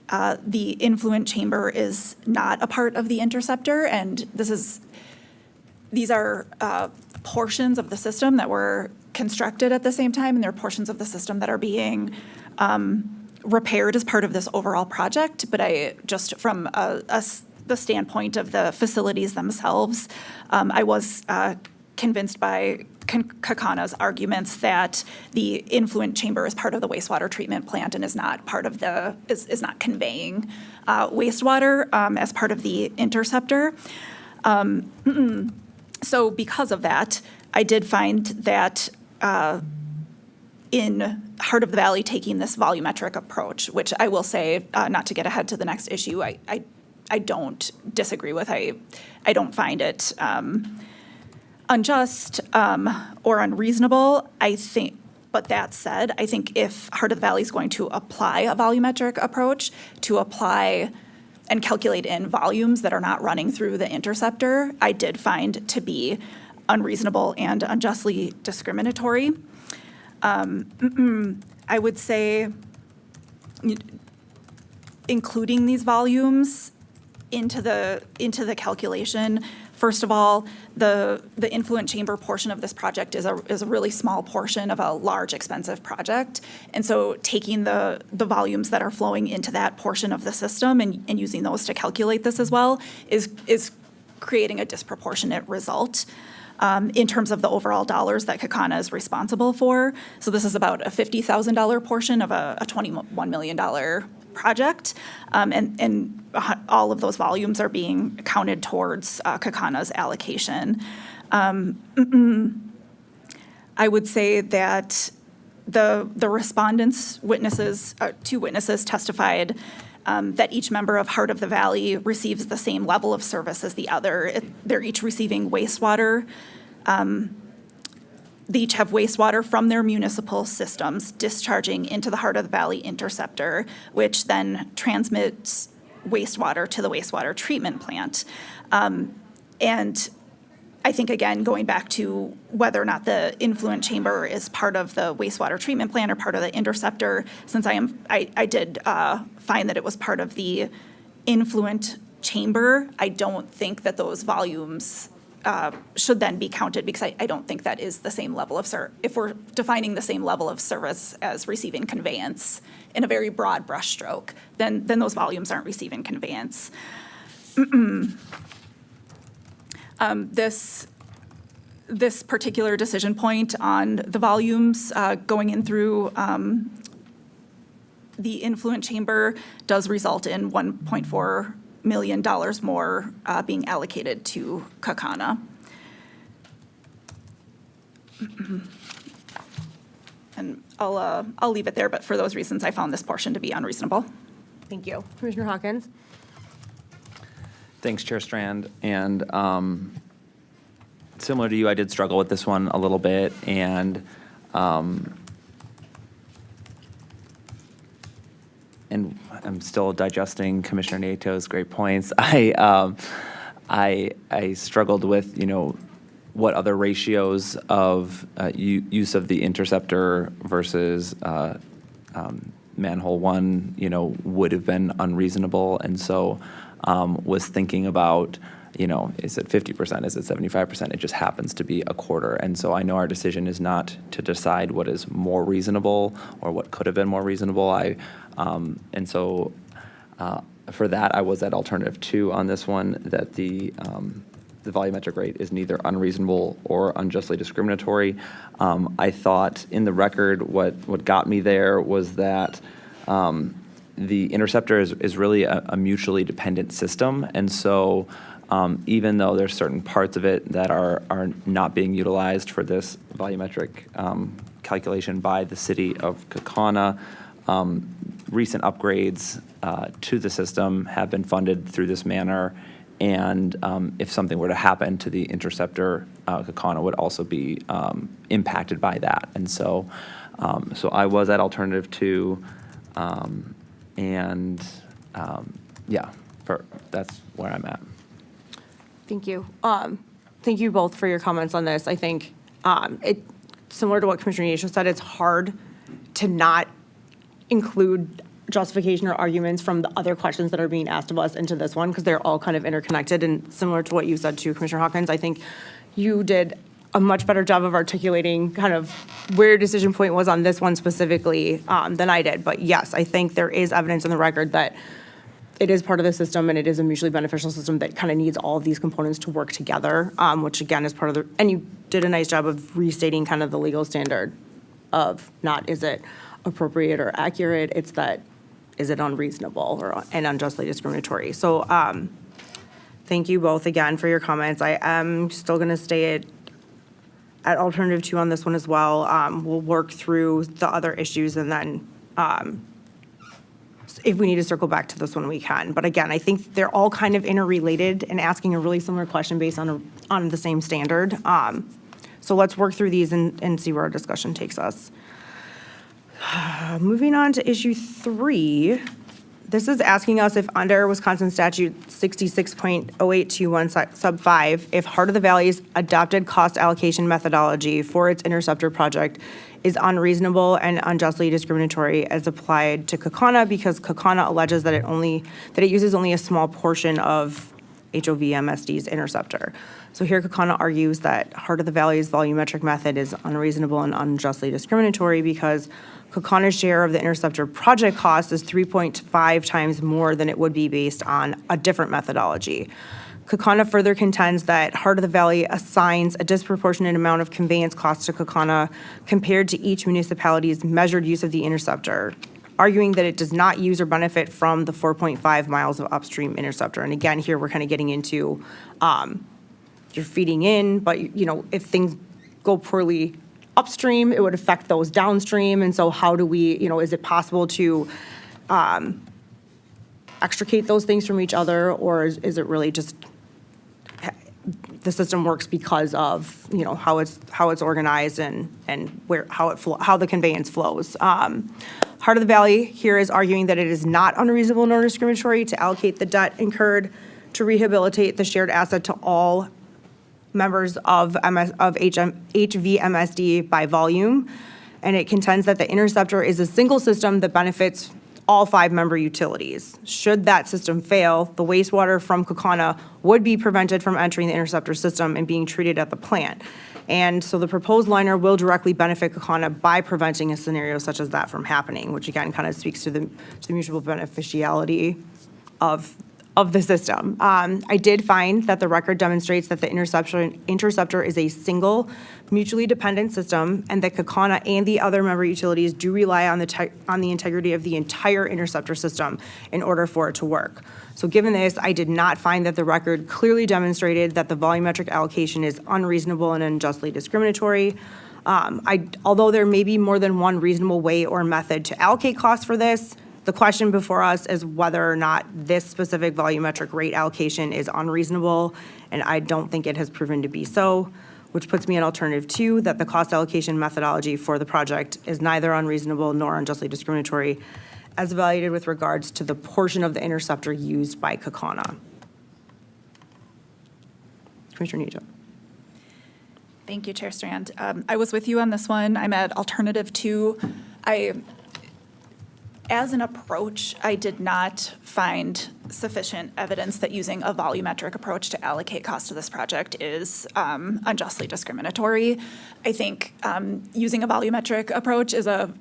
the influent chamber is not a part of the interceptor, and these are portions of the system that were constructed at the same time, and they're portions of the system that are being repaired as part of this overall project. But I just from the standpoint of the facilities themselves, I was convinced by Kaukana's arguments that the influent chamber is part of the wastewater treatment plant and is not part of is not conveying wastewater as part of the interceptor. So because of that, I did find that in Heart of the Valley taking this volumetric approach, which I will say, not to get ahead to the next issue, I don't disagree with. I don't find it unjust or unreasonable. I think, but that said, I think if Heart of the Valley is going to apply a volumetric approach to apply and calculate in volumes that are not running through the interceptor, I did find to be unreasonable and unjustly discriminatory. I would say including these volumes into the calculation. First of all, the influent chamber portion of this project is a really small portion of a large, expensive project. And so taking the volumes that are flowing into that portion of the system and using those to calculate this as well is creating a disproportionate result in terms of the overall dollars that Kaukauna is responsible for. So this is about a $50,000 portion of a $21 million project, and all of those volumes are being counted towards Kakana's allocation. I would say that the respondents' two witnesses testified that each member of Heart of the Valley receives the same level of service as the other. They're each receiving wastewater. They each have wastewater from their municipal systems discharging into the Heart of the Valley interceptor, which then transmits wastewater to the wastewater treatment plant. And I think, again, going back to whether or not the influent chamber is part of the wastewater treatment plant or part of the interceptor, since I did find that it was part of the influent chamber, I don't think that those volumes should then be counted, because I don't think that is the same level of if we're defining the same level of service as receiving conveyance in a very broad brushstroke, then those volumes aren't receiving conveyance. This particular decision point on the volumes going in through the influent chamber does result in $1.4 million more being allocated to Kakana. And I'll leave it there, but for those reasons, I found this portion to be unreasonable. Thank you. Commissioner Hawkins? Thanks, Chair Strand. And similar to you, I did struggle with this one a little bit, and I'm still digesting Commissioner Nato's great points. I struggled with, what other ratios of use of the interceptor versus manhole one, would have been unreasonable, and so was thinking about, is it 50%, is it 75%? It just happens to be a quarter. And so I know our decision is not to decide what is more reasonable or what could have been more reasonable. And so for that, I was at alternative 2 on this one, that the volumetric rate is neither unreasonable or unjustly discriminatory. I thought in the record, what got me there was that the interceptor is really a mutually dependent system. And so even though there's certain parts of it that are not being utilized for this volumetric calculation by the city of Kakana, recent upgrades to the system have been funded through this manner. And if something were to happen to the interceptor, Kakana would also be impacted by that. And so I was at alternative 2. That's where I'm at. Thank you. Thank you both for your comments on this. I think similar to what Commissioner Nato said, it's hard to not include justification or arguments from the other questions that are being asked of us into this one, because they're all kind of interconnected. And similar to what you said too, Commissioner Hawkins, I think you did a much better job of articulating kind of where your decision point was on this one specifically than I did. But yes, I think there is evidence in the record that it is part of the system, and it is a mutually beneficial system that kind of needs all of these components to work together, which again is part of the, and you did a nice job of restating kind of the legal standard of not is it appropriate or accurate, it's that is it unreasonable and unjustly discriminatory. So thank you both again for your comments. I am still going to stay at alternative 2 on this one as well. We'll work through the other issues, and then if we need to circle back to this one, we can. But again, I think they're all kind of interrelated and asking a really similar question based on the same standard. So let's work through these and see where our discussion takes us. Moving on to issue 3, this is asking us if under Wisconsin statute 66.0821 sub 5, if Heart of the Valley's adopted cost allocation methodology for its interceptor project is unreasonable and unjustly discriminatory as applied to Kakana, because Kakana alleges that it uses only a small portion of HOVMSD's interceptor. So here Kakana argues that Heart of the Valley's volumetric method is unreasonable and unjustly discriminatory because Kakana's share of the interceptor project cost is 3.5 times more than it would be based on a different methodology. Kakana further contends that Heart of the Valley assigns a disproportionate amount of conveyance costs to Kakana compared to each municipality's measured use of the interceptor. arguing that it does not use or benefit from the 4.5 miles of upstream interceptor. And again, here we're kind of getting into, you're feeding in, but if things go poorly upstream, it would affect those downstream. And so how do we, is it possible to extricate those things from each other, or is it really just the system works because of how it's organized and how the conveyance flows. Heart of the Valley here is arguing that it is not unreasonable nor discriminatory to allocate the debt incurred to rehabilitate the shared asset to all members of HVMSD by volume, and it contends that the interceptor is a single system that benefits all 5 member utilities. Should that system fail, the wastewater from Kaukauna would be prevented from entering the interceptor system and being treated at the plant. And so the proposed liner will directly benefit Kaukauna by preventing a scenario such as that from happening, which again kind of speaks to the mutual beneficiality of the system. I did find that the record demonstrates that the interceptor is a single, mutually dependent system, and that Kaukauna and the other member utilities do rely on the integrity of the entire interceptor system in order for it to work. So given this, I did not find that the record clearly demonstrated that the volumetric allocation is unreasonable and unjustly discriminatory. Although there may be more than one reasonable way or method to allocate costs for this, the question before us is whether or not this specific volumetric rate allocation is unreasonable, and I don't think it has proven to be so, which puts me at alternative 2, that the cost allocation methodology for the project is neither unreasonable nor unjustly discriminatory, as evaluated with regards to the portion of the interceptor used by Kaukauna. Commissioner Nejo. Thank you, Chair Strand. I was with you on this one. I'm at alternative 2. As an approach, I did not find sufficient evidence that using a volumetric approach to allocate costs to this project is unjustly discriminatory. I think using a volumetric approach is a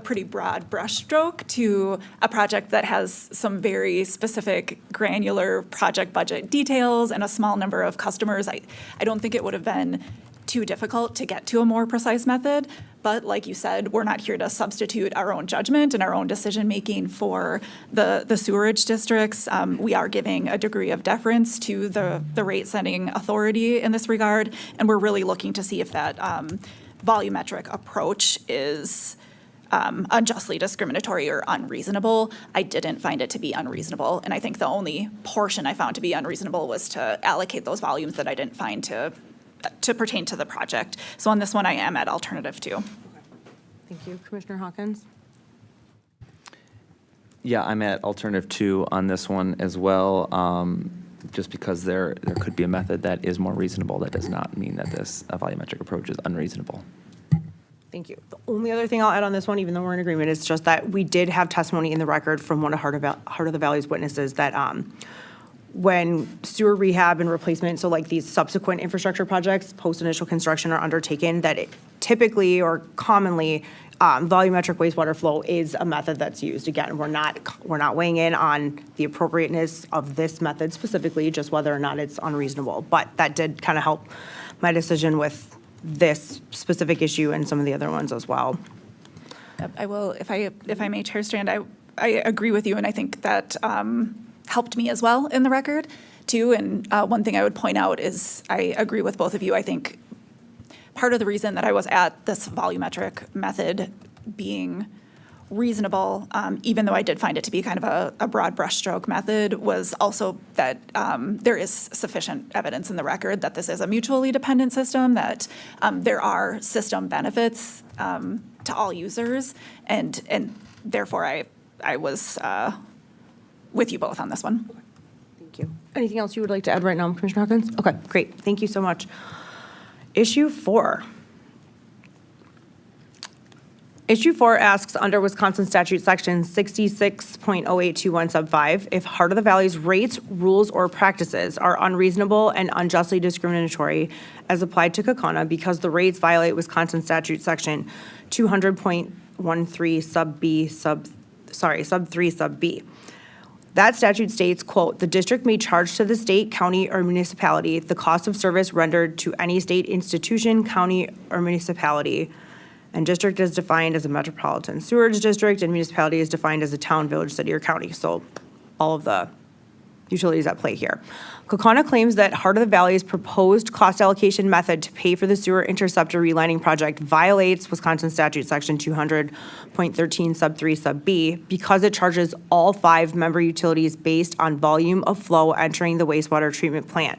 pretty broad brushstroke to a project that has some very specific granular project budget details and a small number of customers. I don't think it would have been too difficult to get to a more precise method, but like you said, we're not here to substitute our own judgment and our own decision-making for the sewerage districts. We are giving a degree of deference to the rate-setting authority in this regard, and we're really looking to see if that volumetric approach is unjustly discriminatory or unreasonable. I didn't find it to be unreasonable, and I think the only portion I found to be unreasonable was to allocate those volumes that I didn't find to pertain to the project. So on this one, I am at alternative 2. Thank you. Commissioner Hawkins? Yeah, I'm at alternative 2 on this one as well, just because there could be a method that is more reasonable. That does not mean that this volumetric approach is unreasonable. Thank you. The only other thing I'll add on this one, even though we're in agreement, is just that we did have testimony in the record from one of Heart of the Valley's witnesses that when sewer rehab and replacement, so like these subsequent infrastructure projects post-initial construction are undertaken, that it typically or commonly volumetric wastewater flow is a method that's used. Again, we're not weighing in on the appropriateness of this method specifically, just whether or not it's unreasonable. But that did kind of help my decision with this specific issue and some of the other ones as well. I will, if I may, Chair Strand, I agree with you, and I think that helped me as well in the record, too. And one thing I would point out is I agree with both of you. I think part of the reason that I was at this volumetric method being reasonable, even though I did find it to be kind of a broad brushstroke method, was also that there is sufficient evidence in the record that this is a mutually dependent system, that there are system benefits to all users, and therefore I was with you both on this one. Thank you. Anything else you would like to add right now, Commissioner Hawkins? Okay, great. Thank you so much. Issue 4. Issue 4 asks, under Wisconsin statute section 66.0821 sub 5, if Heart of the Valley's rates, rules, or practices are unreasonable and unjustly discriminatory as applied to Kaukauna because the rates violate Wisconsin statute section 200.13 sub 3 sub B. That statute states, quote, the district may charge to the state, county, or municipality the cost of service rendered to any state institution, county, or municipality. And district is defined as a metropolitan sewerage district, and municipality is defined as a town, village, city, or county. So all of the utilities at play here. Kaukauna claims that Heart of the Valley's proposed cost allocation method to pay for the sewer interceptor relining project violates Wisconsin statute section 200.13 sub 3 sub B because it charges all 5 member utilities based on volume of flow entering the wastewater treatment plant,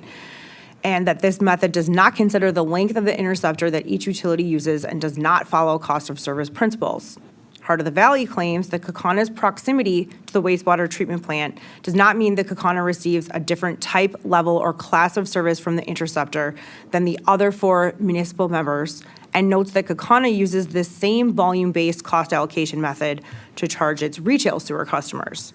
and that this method does not consider the length of the interceptor that each utility uses and does not follow cost of service principles. Heart of the Valley claims that Kaukana's proximity to the wastewater treatment plant does not mean that Kaukana receives a different type, level, or class of service from the interceptor than the other 4 municipal members, and notes that Kaukana uses this same volume-based cost allocation method to charge its retail sewer customers.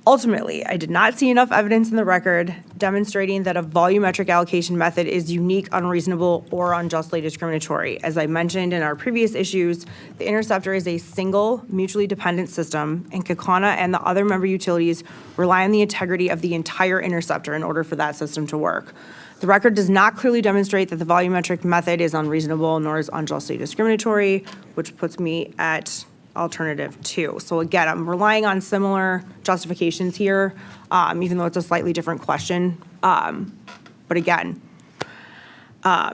Ultimately, I did not see enough evidence in the record demonstrating that a volumetric allocation method is unique, unreasonable, or unjustly discriminatory. As I mentioned in our previous issues, the interceptor is a single, mutually dependent system, and Kaukauna and the other member utilities rely on the integrity of the entire interceptor in order for that system to work. The record does not clearly demonstrate that the volumetric method is unreasonable nor is unjustly discriminatory, which puts me at alternative 2. So again, I'm relying on similar justifications here, even though it's a slightly different question. But again, I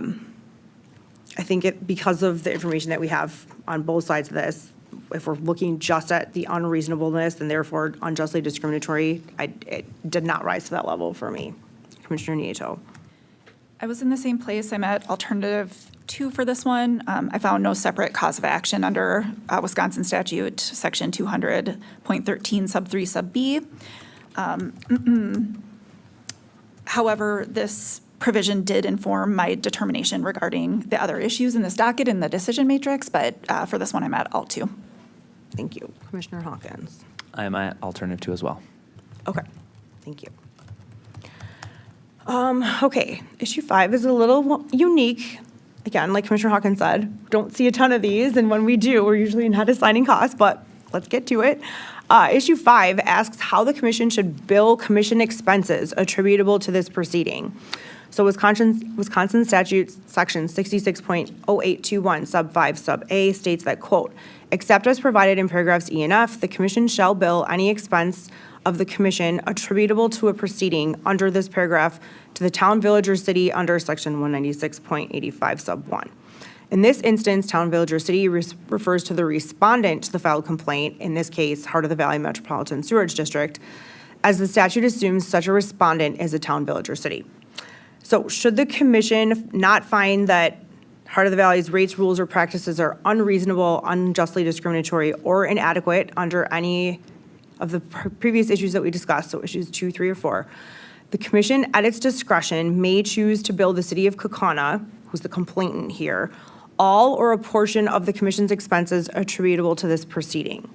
think because of the information that we have on both sides of this, if we're looking just at the unreasonableness and therefore unjustly discriminatory, it did not rise to that level for me. Commissioner Nieto. I was in the same place. I'm at alternative 2 for this one. I found no separate cause of action under Wisconsin statute, section 200.13 sub 3 sub B. However, this provision did inform my determination regarding the other issues in this docket in the decision matrix, but for this one, I'm at alt 2. Thank you. Commissioner Hawkins. I am at alternative 2 as well. Okay, thank you. Okay, issue 5 is a little unique. Again, like Commissioner Hawkins said, don't see a ton of these, and when we do, we're usually not assigning costs, but let's get to it. Issue 5 asks how the commission should bill commission expenses attributable to this proceeding. So Wisconsin statute section 66.0821 sub 5 sub A states that, quote, except as provided in paragraphs E and F, the commission shall bill any expense of the commission attributable to a proceeding under this paragraph to the town, village, or city under section 196.85 sub 1. In this instance, town, village, or city refers to the respondent to the filed complaint, in this case, Heart of the Valley Metropolitan Sewerage District, as the statute assumes such a respondent is a town, village, or city. So should the commission not find that Heart of the Valley's rates, rules, or practices are unreasonable, unjustly discriminatory, or inadequate under any of the previous issues that we discussed, so issues 2, 3, or 4, the commission at its discretion may choose to bill the city of Kaukauna, who's the complainant here, all or a portion of the commission's expenses attributable to this proceeding.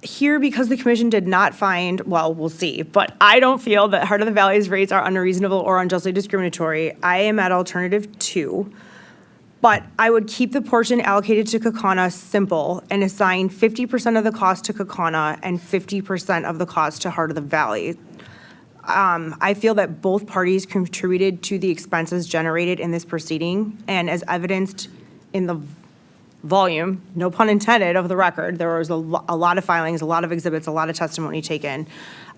Here, because the commission did not find, well, we'll see, but I don't feel that Heart of the Valley's rates are unreasonable or unjustly discriminatory. I am at alternative 2. But I would keep the portion allocated to Kaukauna simple and assign 50% of the cost to Kaukauna and 50% of the cost to Heart of the Valley. I feel that both parties contributed to the expenses generated in this proceeding, and as evidenced in the volume, no pun intended, of the record, there was a lot of filings, a lot of exhibits, a lot of testimony taken.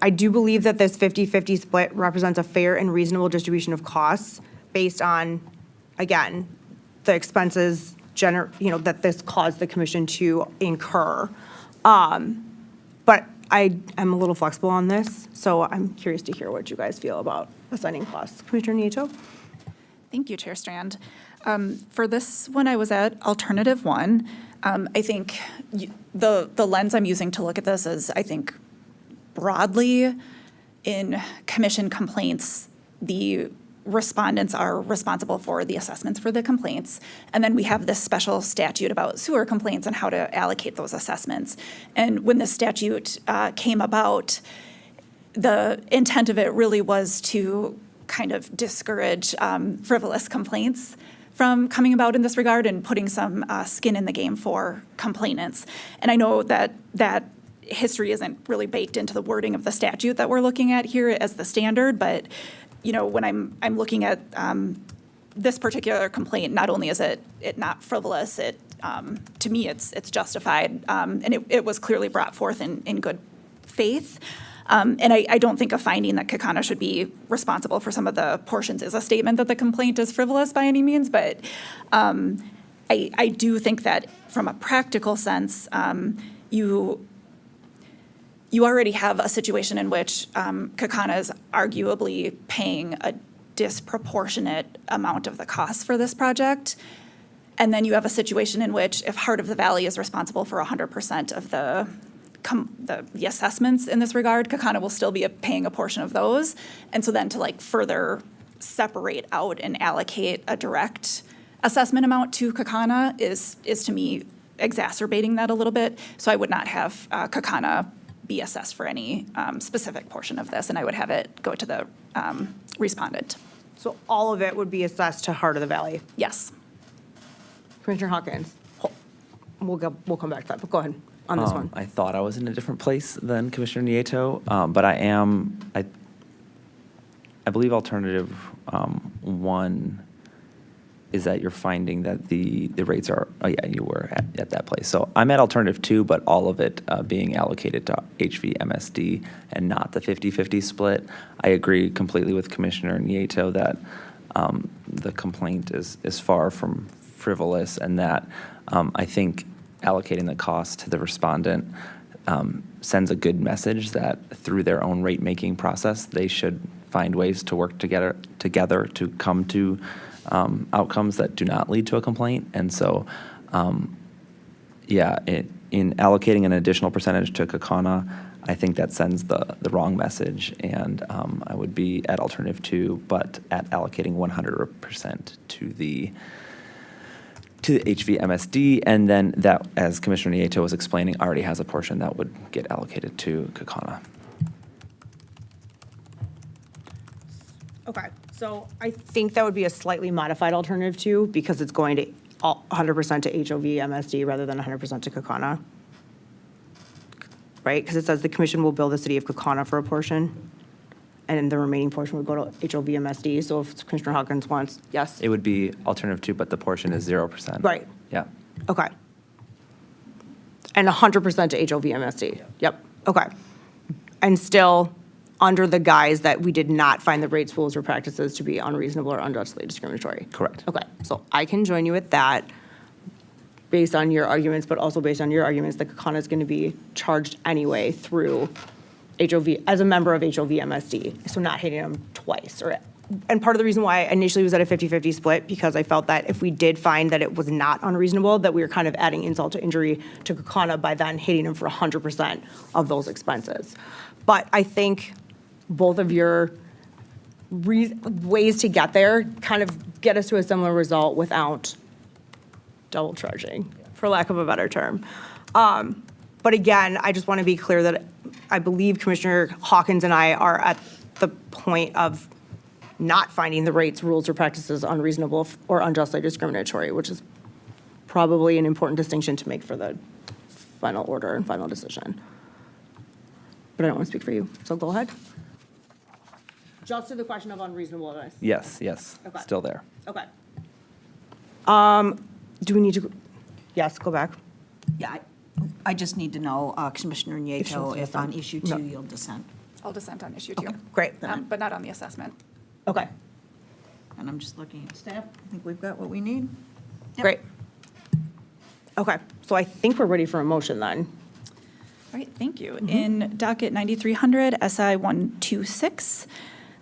I do believe that this 50-50 split represents a fair and reasonable distribution of costs based on, again, the expenses that this caused the commission to incur. But I am a little flexible on this, so I'm curious to hear what you guys feel about assigning costs. Commissioner Nieto? Thank you, Chair Strand. For this one, I was at alternative 1. I think the lens I'm using to look at this is, I think, broadly in commission complaints, the respondents are responsible for the assessments for the complaints. And then we have this special statute about sewer complaints and how to allocate those assessments. And when the statute came about, the intent of it really was to kind of discourage frivolous complaints from coming about in this regard and putting some skin in the game for complainants. And I know that that history isn't really baked into the wording of the statute that we're looking at here as the standard, but when I'm looking at this particular complaint, not only is it not frivolous, to me, it's justified, and it was clearly brought forth in good faith. And I don't think a finding that Kakana should be responsible for some of the portions is a statement that the complaint is frivolous by any means, but I do think that from a practical sense, you already have a situation in which Kakana is arguably paying a disproportionate amount of the cost for this project. And then you have a situation in which if Heart of the Valley is responsible for 100% of the assessments in this regard, Kakana will still be paying a portion of those. And so then to like further separate out and allocate a direct assessment amount to Kakana is to me exacerbating that a little bit. So I would not have Kakana be assessed for any specific portion of this, and I would have it go to the respondent. So all of it would be assessed to Heart of the Valley. Yes. Commissioner Hawkins, we'll come back to that, but go ahead on this one. I thought I was in a different place than Commissioner Nieto, but I believe alternative one is that you're finding that the rates are, oh yeah, you were at that place. So I'm at alternative two, but all of it being allocated to HVMSD and not the 50-50 split. I agree completely with Commissioner Nieto that the complaint is far from frivolous, and that I think allocating the cost to the respondent sends a good message that through their own rate-making process, they should find ways to work together to come to outcomes that do not lead to a complaint. And so, in allocating an additional percentage to Kakana, I think that sends the wrong message, and I would be at alternative two, but at allocating 100% to the HVMSD, and then that, as Commissioner Nieto was explaining, already has a portion that would get allocated to Kakana. Okay, so I think that would be a slightly modified alternative two, because it's going to 100% to HOV MSD rather than 100% to Kakana. Right, because it says the commission will bill the city of Kakana for a portion, and the remaining portion would go to HOV MSD. So if Commissioner Hawkins wants, yes? It would be alternative two, but the portion is 0%. Right. Yeah. Okay. And 100% to HOV MSD? Yep, okay. And still under the guise that we did not find the rates, rules, or practices to be unreasonable or unjustly discriminatory? Correct. Okay, so I can join you with that based on your arguments, but also based on your arguments that Kakana is going to be charged anyway through HOV, as a member of HOV MSD, so not hitting them twice. And part of the reason why I initially was at a 50-50 split, because I felt that if we did find that it was not unreasonable, that we were kind of adding insult to injury to Kakana by then hitting him for 100% of those expenses. But I think both of your ways to get there kind of get us to a similar result without double charging, for lack of a better term. But again, I just want to be clear that I believe Commissioner Hawkins and I are at the point of not finding the rates, rules, or practices unreasonable or unjustly discriminatory, which is probably an important distinction to make for the final order and final decision. But I don't want to speak for you, so go ahead. Just to the question of unreasonableness. Yes, Okay. still there. Okay. Do we need to, yes, go back. Yeah, I just need to know, Commissioner Nieto, if on issue No. two you'll dissent. I'll dissent on issue two. Great. But not on the assessment. Okay, And I'm just looking at staff. I think we've got what we need. Yep. great. Okay, so I think we're ready for a motion then. All right, thank you. In docket 9300, SI 126,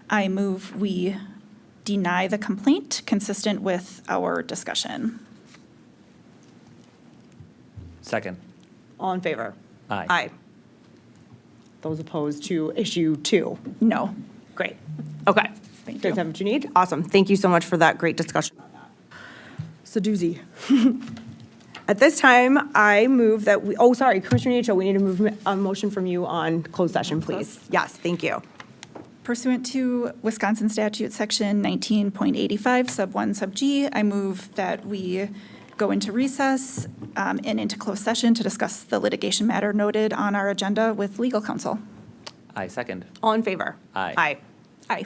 I move we deny the complaint consistent with our discussion. Second. All in favor? Aye. Aye. Those opposed to issue two? No. Great. Okay. Thank You guys you. have what you need? Awesome. Thank you so much for that great discussion. So doozy. At this time, I move that we, oh, sorry, Commissioner Nieto, we need to move a motion from you on closed session, please. Yes, thank you. Pursuant to Wisconsin statute section 19.85 sub 1 sub G, I move that we go into recess and into closed session to discuss the litigation matter noted on our agenda with legal counsel. I second. All in favor? Aye. Aye. Aye.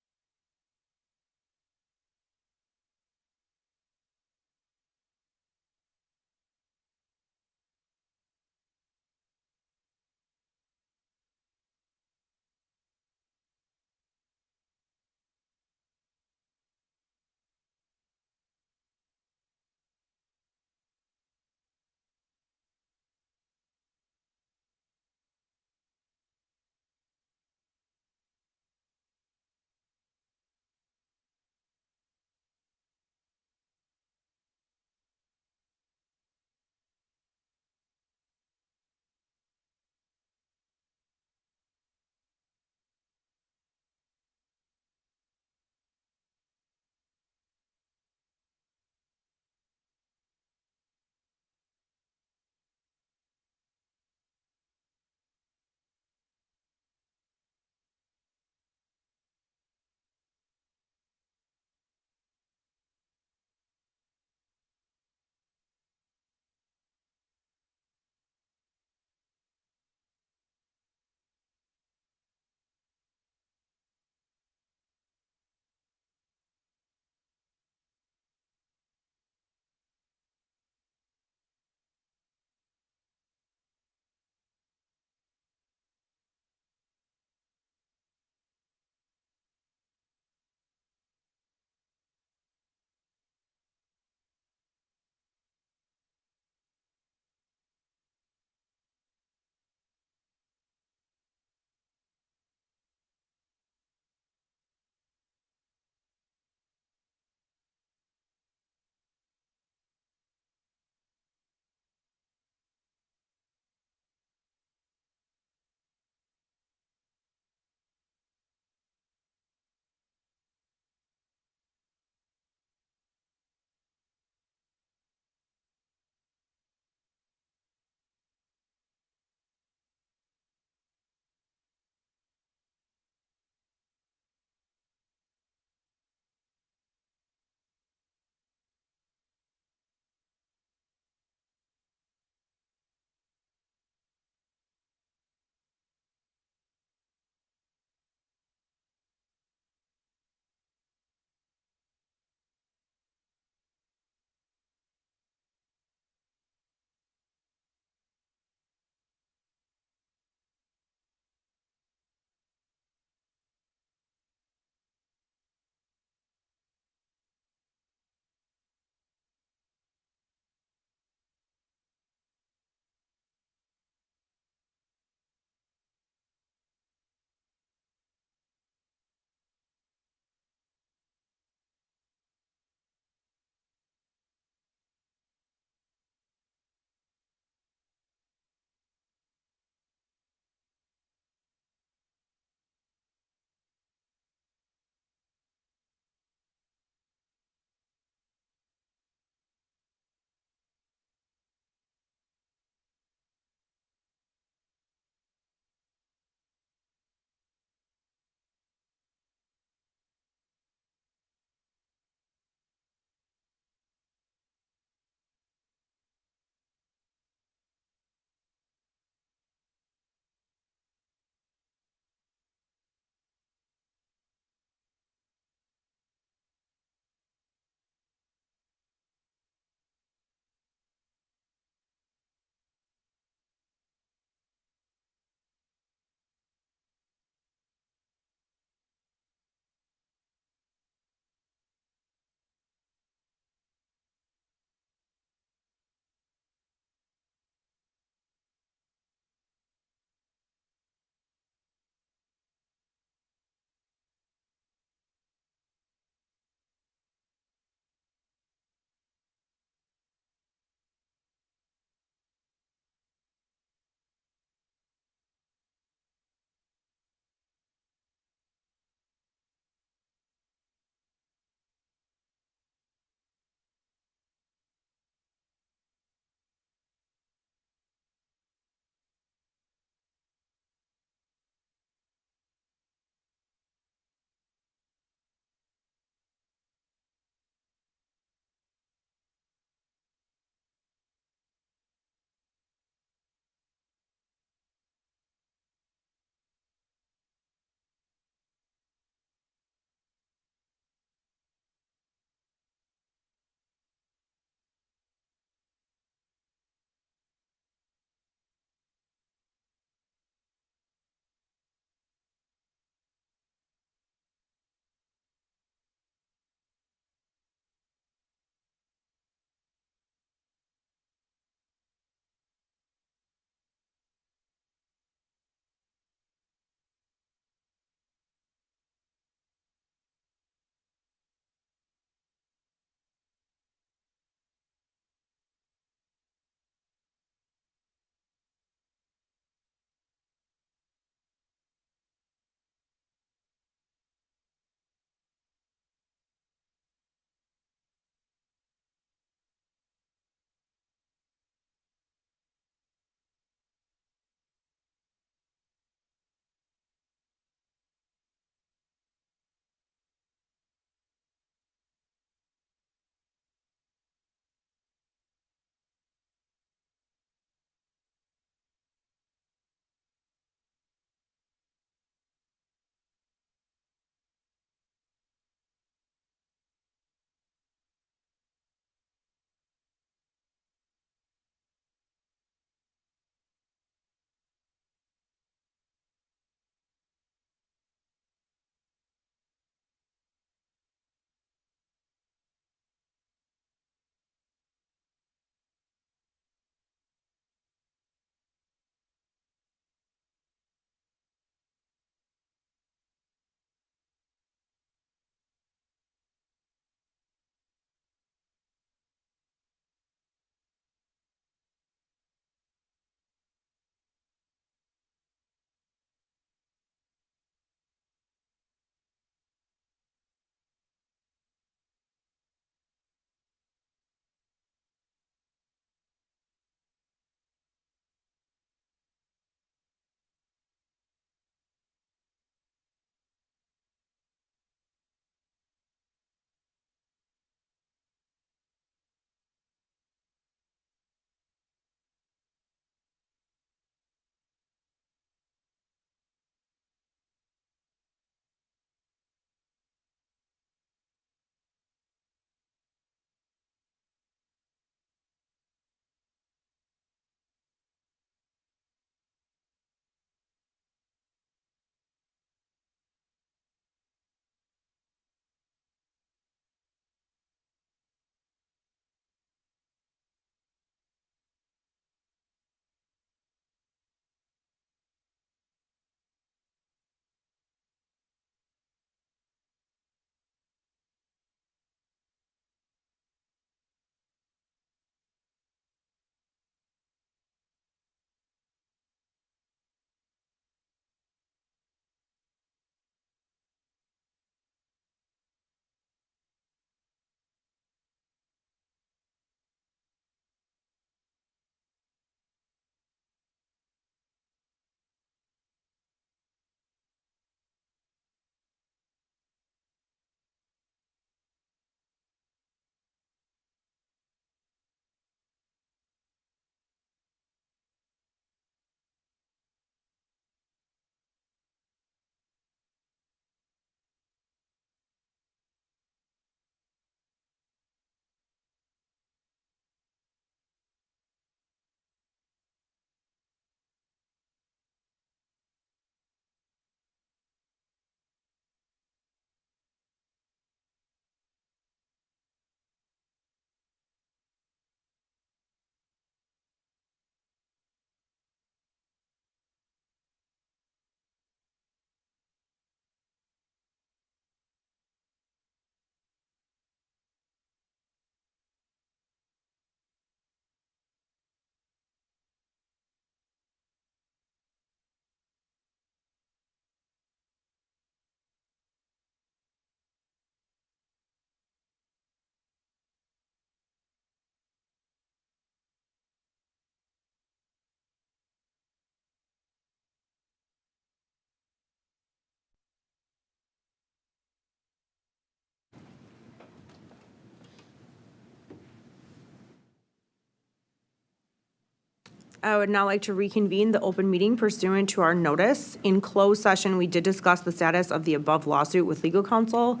I would now like to reconvene the open meeting pursuant to our notice. In closed session, we did discuss the status of the above lawsuit with legal counsel,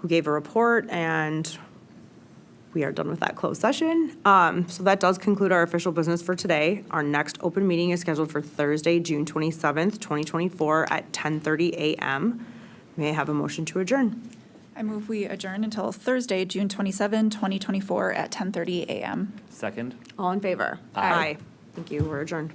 who gave a report, and we are done with that closed session. So that does conclude our official business for today. Our next open meeting is scheduled for Thursday, June 27th, 2024 at 10:30 a.m. May I have a motion to adjourn? I move we adjourn until Thursday, June 27, 2024 at 10:30 a.m. Second? All in favor? Aye. Thank you. We're adjourned.